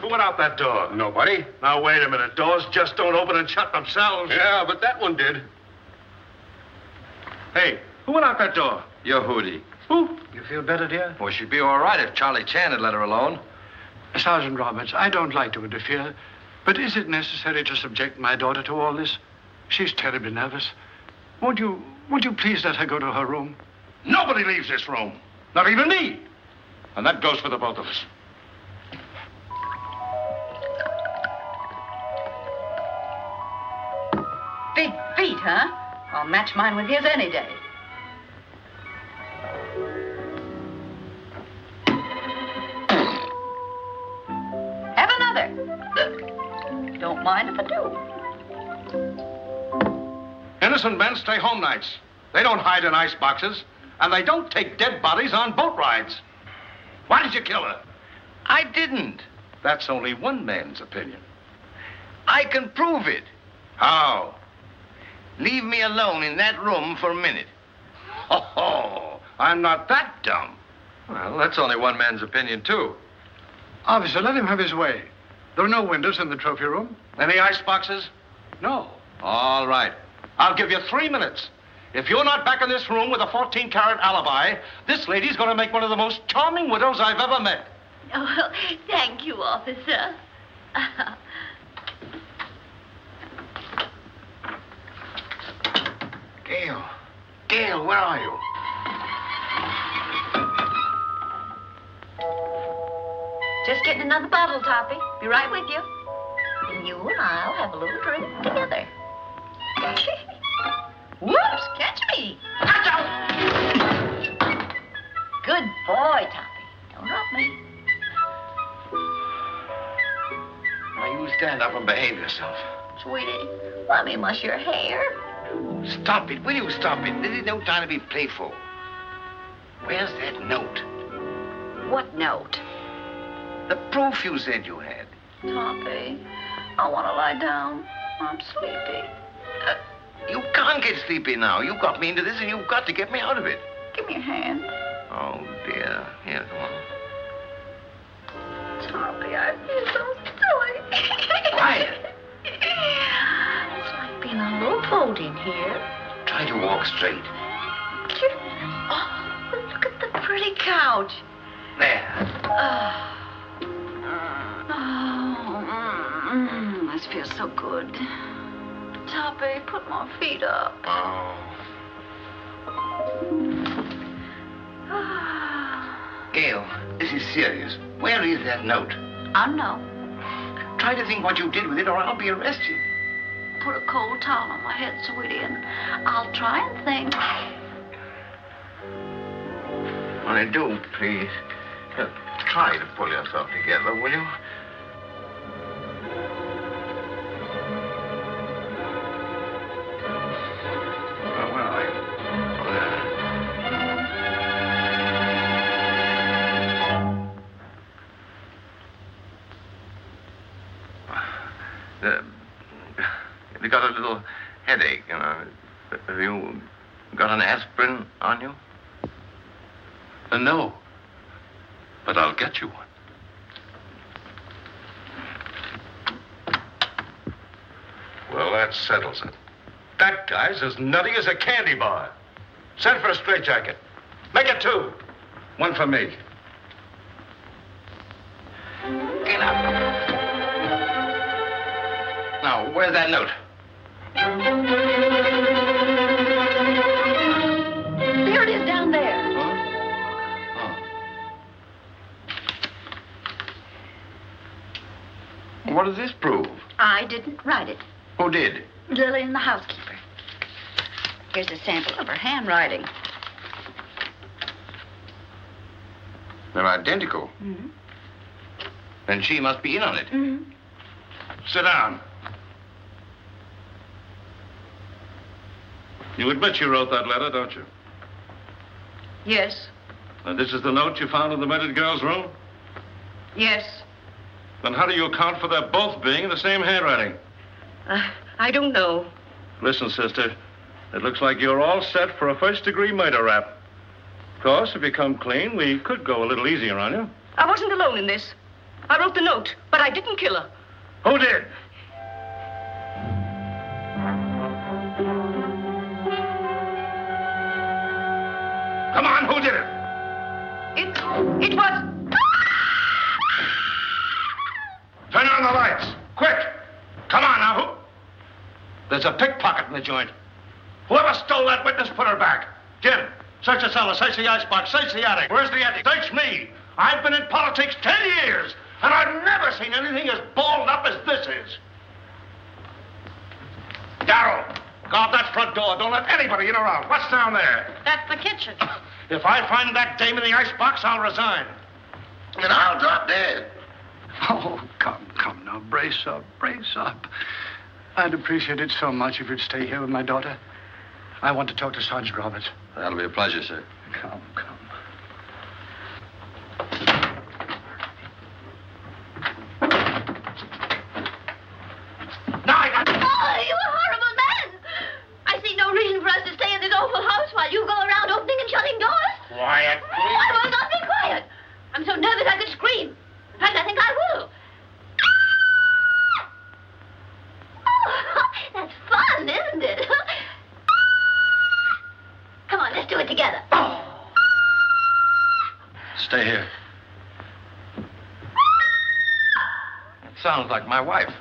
Who went out that door? Nobody. Now, wait a minute. Doors just don't open and shut themselves. Yeah, but that one did. Hey, who went out that door? Your Hootie. Who? You feel better, dear? Well, she'd be all right if Charlie Chan had let her alone. Sergeant Roberts, I don't like to interfere, but is it necessary to subject my daughter to all this? She's terribly nervous. Would you please let her go to her room? Nobody leaves this room. Not even me. And that goes for the both of us. Big feet, huh? I'll match mine with his any day. Have another. Don't mind if I do. Innocent men stay home nights. They don't hide in ice boxes. And they don't take dead bodies on boat rides. Why did you kill her? I didn't. That's only one man's opinion. I can prove it. How? Leave me alone in that room for a minute. Oh, I'm not that dumb. Well, that's only one man's opinion, too. Officer, let him have his way. There are no windows in the trophy room. Any ice boxes? No. All right. I'll give you 3 minutes. If you're not back in this room with a 14-carat alibi, this lady's going to make one of the most charming widows I've ever met. Oh, thank you, officer. Gail, where are you? Just getting another bottle, Toppy. Be right with you. And you and I'll have a little drink together. Whoops, catch me. Good boy, Toppy. Don't drop me. Now, you stand up and behave yourself. Sweetie, let me muss your hair. Stop it. Will you stop it? This is no time to be playful. Where's that note? What note? The proof you said you had. Toppy, I want to lie down. I'm sleepy. You can't get sleepy now. You got me into this, and you've got to get me out of it. Give me a hand. Oh, dear. Here, come on. Toppy, I feel so silly. Quiet. It's like being a little boat in here. Try to walk straight. Oh, look at the pretty couch. There. This feels so good. Toppy, put my feet up. Oh. Gail, this is serious. Where is that note? I know. Try to think what you did with it, or I'll be arrested. Put a cold towel on my head, sweetie, and I'll try and think. Only do, please. Try to pull yourself together, will you? You got a little headache, you know. Have you got an aspirin on you? No. But I'll get you one. Well, that settles it. That guy's as nutty as a candy bar. Send for a straitjacket. Make it 2. 1 for me. Get up. Now, where's that note? There it is down there. What does this prove? I didn't write it. Who did? Lillian, the housekeeper. Here's a sample of her handwriting. They're identical. Mm-hmm. Then she must be in on it. Mm-hmm. Sit down. You admit you wrote that letter, don't you? Yes. And this is the note you found in the murdered girl's room? Yes. Then how do you account for their both being in the same handwriting? I don't know. Listen, sister, it looks like you're all set for a first-degree murder rap. Of course, if you come clean, we could go a little easier on you. I wasn't alone in this. I wrote the note, but I didn't kill her. Who did? Come on, who did it? It was... Turn on the lights. Quick. Come on now. There's a pickpocket in the joint. Whoever stole that witness, put her back. Jim, search the cellar, search the icebox, search the attic. Where's the attic? Search me. I've been in politics 10 years, and I've never seen anything as balled up as this is. Darrell, guard that front door. Don't let anybody in or out. What's down there? That's the kitchen. If I find that dame in the icebox, I'll resign. And I'll drop dead. Oh, come now. Brace up. I'd appreciate it so much if you'd stay here with my daughter. I want to talk to Sergeant Roberts. That'll be a pleasure, sir. Come. Oh, you horrible man! I see no reason for us to stay in this awful house while you go around opening and shutting doors. Quiet, please. I will not be quiet. I'm so nervous I could scream. In fact, I think I will. Oh, that's fun, isn't it? Come on, let's do it together. Stay here. It sounds like my wife.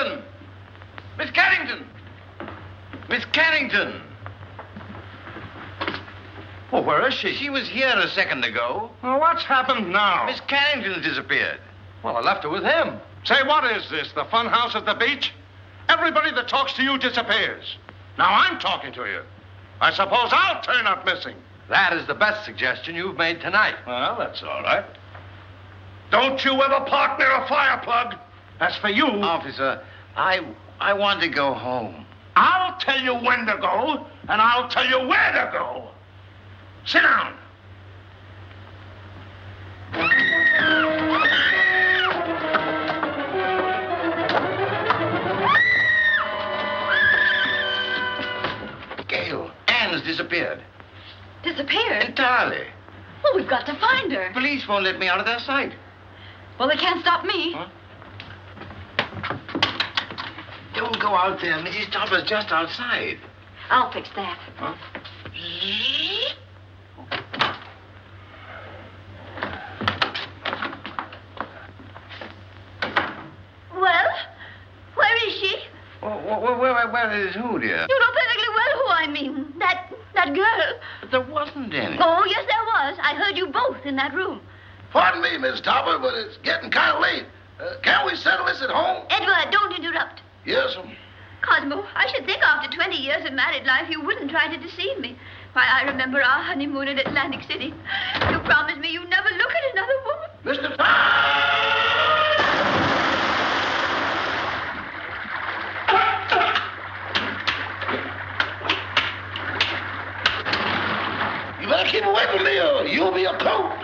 Carrington! Miss Carrington! Miss Carrington! Well, where is she? She was here a second ago. Well, what's happened now? Miss Carrington disappeared. Well, I left her with him. Say, what is this, the fun house at the beach? Everybody that talks to you disappears. Now I'm talking to you. I suppose I'll turn up missing. That is the best suggestion you've made tonight. Well, that's all right. Don't you ever park near a fire plug. As for you... Officer, I want to go home. I'll tell you when to go, and I'll tell you where to go. Sit down. Gail, Anne's disappeared. Disappeared? Entirely. Well, we've got to find her. Police won't let me out of their sight. Well, they can't stop me. Huh? Don't go out there. Mrs. Topper's just outside. I'll fix that. Huh? Well, where is she? Where is who, dear? You know perfectly well who I mean. That girl. But there wasn't any. Oh, yes, there was. I heard you both in that room. Pardon me, Miss Topper, but it's getting kind of late. Can't we settle this at home? Edward, don't interrupt. Yes, Cosmo, I should think after 20 years of married life you wouldn't try to deceive me. Why, I remember our honeymoon in Atlantic City. You promised me you'd never look at another woman. Mr. You better keep away from me or you'll be a coat.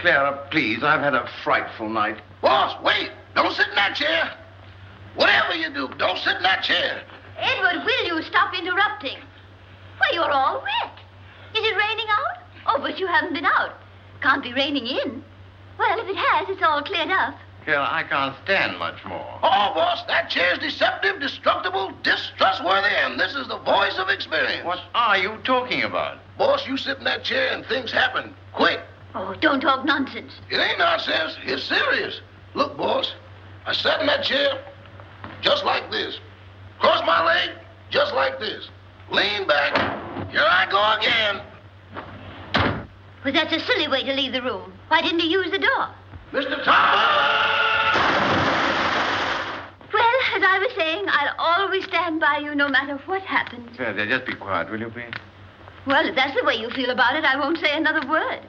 Clara, please, I've had a frightful night. Boss, wait. Don't sit in that chair. Whatever you do, don't sit in that chair. Edward, will you stop interrupting? Why, you're all wet. Is it raining out? Oh, but you haven't been out. Can't be raining in. Well, if it has, it's all cleared up. Clara, I can't stand much more. Oh, boss, that chair's deceptive, destructible, distrustworthy, and this is the voice of experience. What are you talking about? Boss, you sit in that chair and things happen quick. Oh, don't talk nonsense. It ain't nonsense. It's serious. Look, boss, I sat in that chair just like this. Cross my leg just like this. Lean back. Here I go again. Well, that's a silly way to leave the room. Why didn't you use the door? Mr. Topper! Well, as I was saying, I'll always stand by you no matter what happens. Clara, just be quiet, will you, please? Well, if that's the way you feel about it, I won't say another word.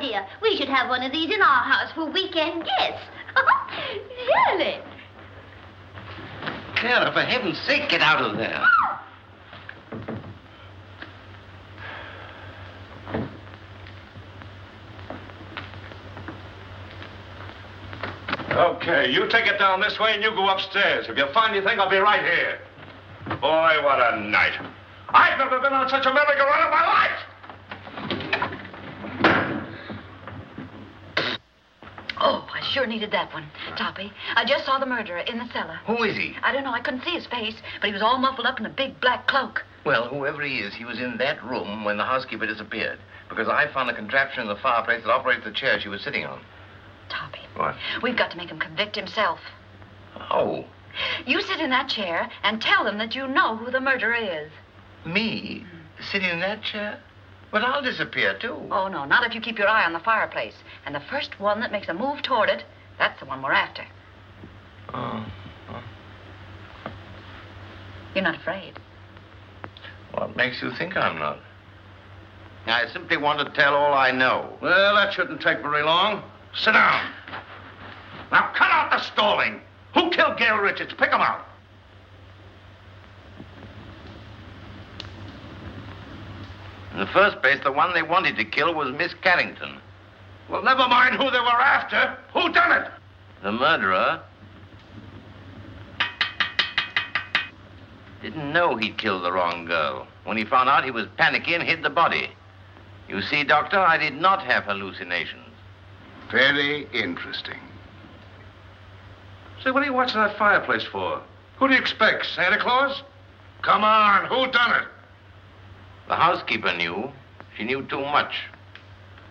idea. We should have one of these in our house for weekend guests. Really? Clara, for heaven's sake, get out of there. Okay, you take it down this way and you go upstairs. If you find anything, I'll be right here. Boy, what a night. I've never been on such a merry-go-round in my life. Oh, I sure needed that one, Toppy. I just saw the murderer in the cellar. Who is he? I don't know. I couldn't see his face, but he was all muffled up in a big black cloak. Well, whoever he is, he was in that room when the housekeeper disappeared. Because I found a contraption in the fireplace that operates the chair she was sitting on. Toppy. What? We've got to make him convict himself. Oh. You sit in that chair and tell them that you know who the murderer is. Me? Sitting in that chair? But I'll disappear, too. Oh, no, not if you keep your eye on the fireplace. And the first one that makes a move toward it, that's the one we're after. Oh. You're not afraid? What makes you think I'm not? I simply want to tell all I know. Well, that shouldn't take very long. Sit down. Now, cut out the stalling. Who killed Gail Richards? Pick him out. In the first place, the one they wanted to kill was Miss Carrington. Well, never mind who they were after. Who done it? The murderer didn't know he'd killed the wrong girl. When he found out, he was panicky and hid the body. You see, Doctor, I did not have hallucinations. Very interesting. Say, what are you watching that fireplace for? Who do you expect, Santa Claus? Come on, who done it? The housekeeper knew. She knew too much.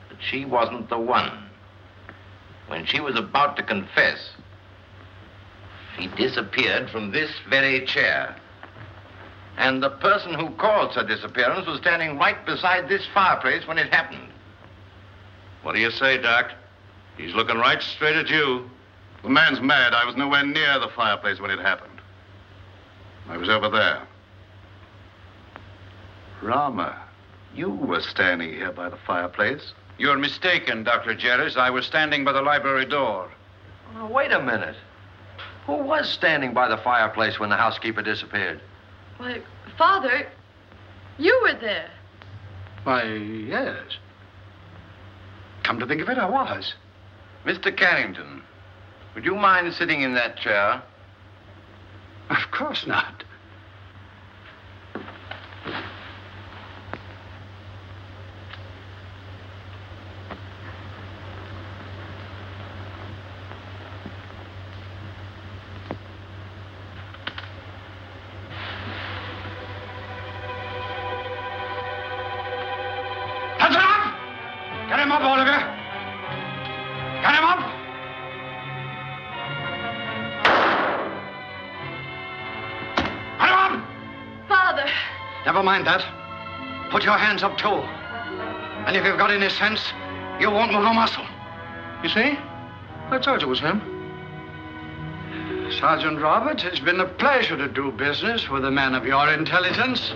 But she wasn't the one. When she was about to confess, she disappeared from this very chair. And the person who caused her disappearance was standing right beside this fireplace when it happened. What do you say, Doc? He's looking right straight at you. The man's mad. I was nowhere near the fireplace when it happened. I was over there. Rama, you were standing here by the fireplace. You're mistaken, Dr. Jerris. I was standing by the library door. Oh, wait a minute. Who was standing by the fireplace when the housekeeper disappeared? Why, Father, you were there. Why, yes. Come to think of it, I was. Mr. Carrington, would you mind sitting in that chair? Of course not. That's enough! Get him up, Oliver! Get him up! Get him up! Father! Never mind that. Put your hands up, too. And if you've got any sense, you won't move a muscle. You see? I told you it was him. Sergeant Roberts, it's been a pleasure to do business with a man of your intelligence.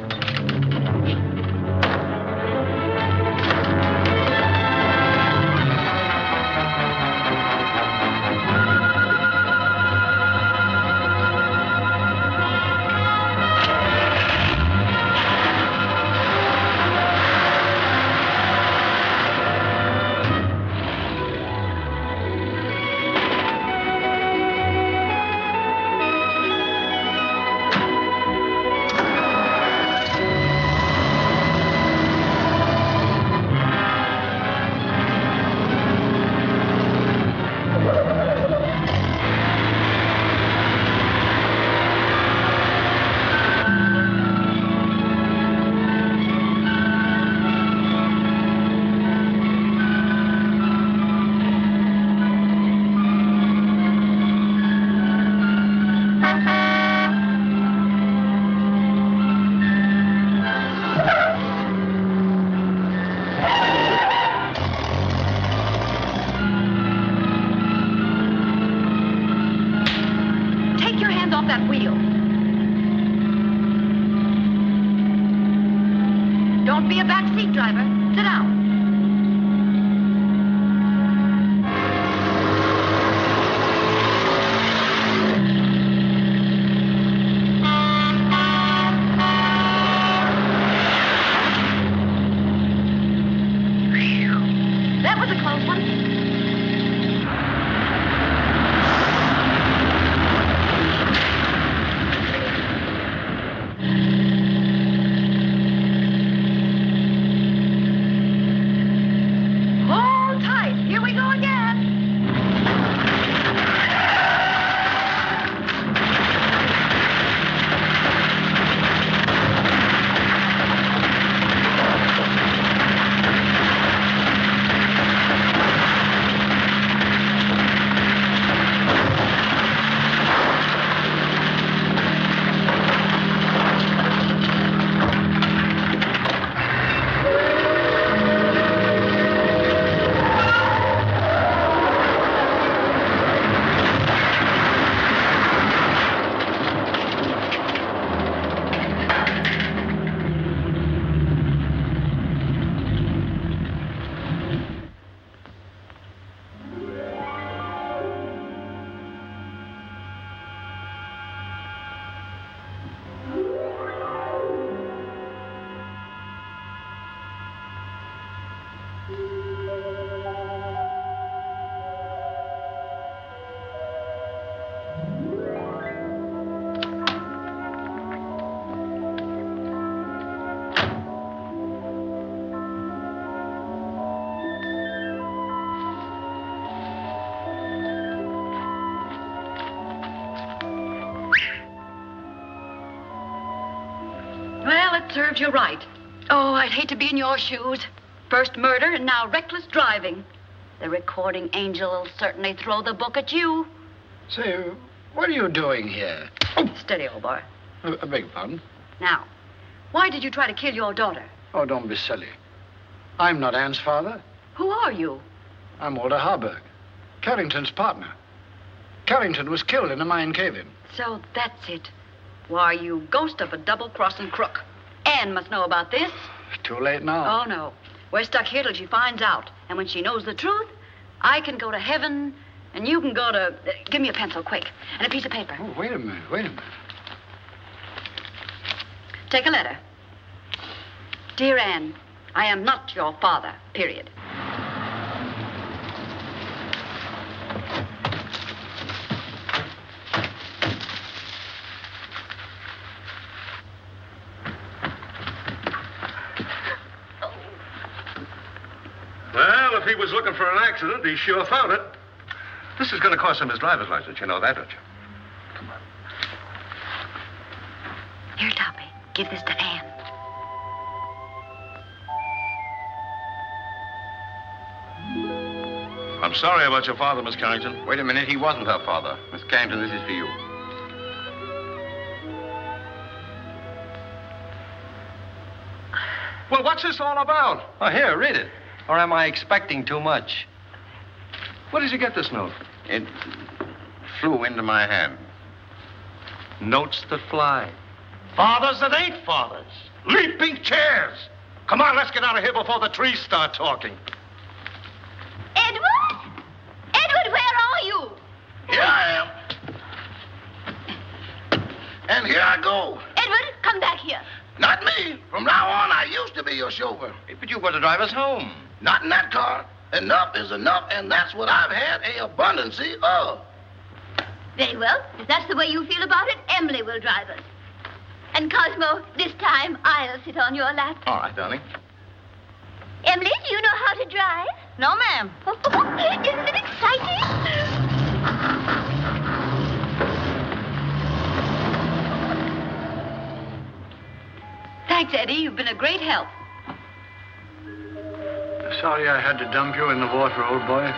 Take your hands off that wheel. Don't be a backseat driver. Sit down. serves you right. Oh, I'd hate to be in your shoes. First murder and now reckless driving. The recording angel will certainly throw the book at you. Say, what are you doing here? Steady, old boy. I beg pardon? Now, why did you try to kill your daughter? Oh, don't be silly. I'm not Anne's father. Who are you? I'm Walter Harburg, Carrington's partner. Carrington was killed in a mine cave-in. So that's it. Why, you ghost of a double-crossing crook. Anne must know about this. Too late now. Oh, no. We're stuck here till she finds out. And when she knows the truth, I can go to heaven, and you can go to... give me a pencil, quick, and a piece of paper. Oh, wait a minute. Take a letter. Dear Anne, I am not your father, period. Well, if he was looking for an accident, he sure found it. This is going to cost him his driver's license. You know that, don't you? Come on. Here, Toppy. Give this to Anne. I'm sorry about your father, Miss Carrington. Wait a minute. He wasn't her father. Miss Carrington, this is for you. Well, what's this all about? Oh, here, read it. Or am I expecting too much? Where did you get this note? It flew into my hand. Notes that fly. Fathers that ain't fathers. Leaping chairs. Come on, let's get out of here before the trees start talking. Edward? Edward, where are you? Here I am. And here I go. Edward, come back here. Not me. From now on, I used to be your chauffeur. Hey, but you've got to drive us home. Not in that car. Enough is enough, and that's what I've had a abundance of. Very well. If that's the way you feel about it, Emily will drive us. And Cosmo, this time I'll sit on your lap. All right, darling. Emily, do you know how to drive? No, ma'am. Isn't it exciting? Thanks, Eddie. You've been a great help. Sorry I had to dump you in the water, old boy.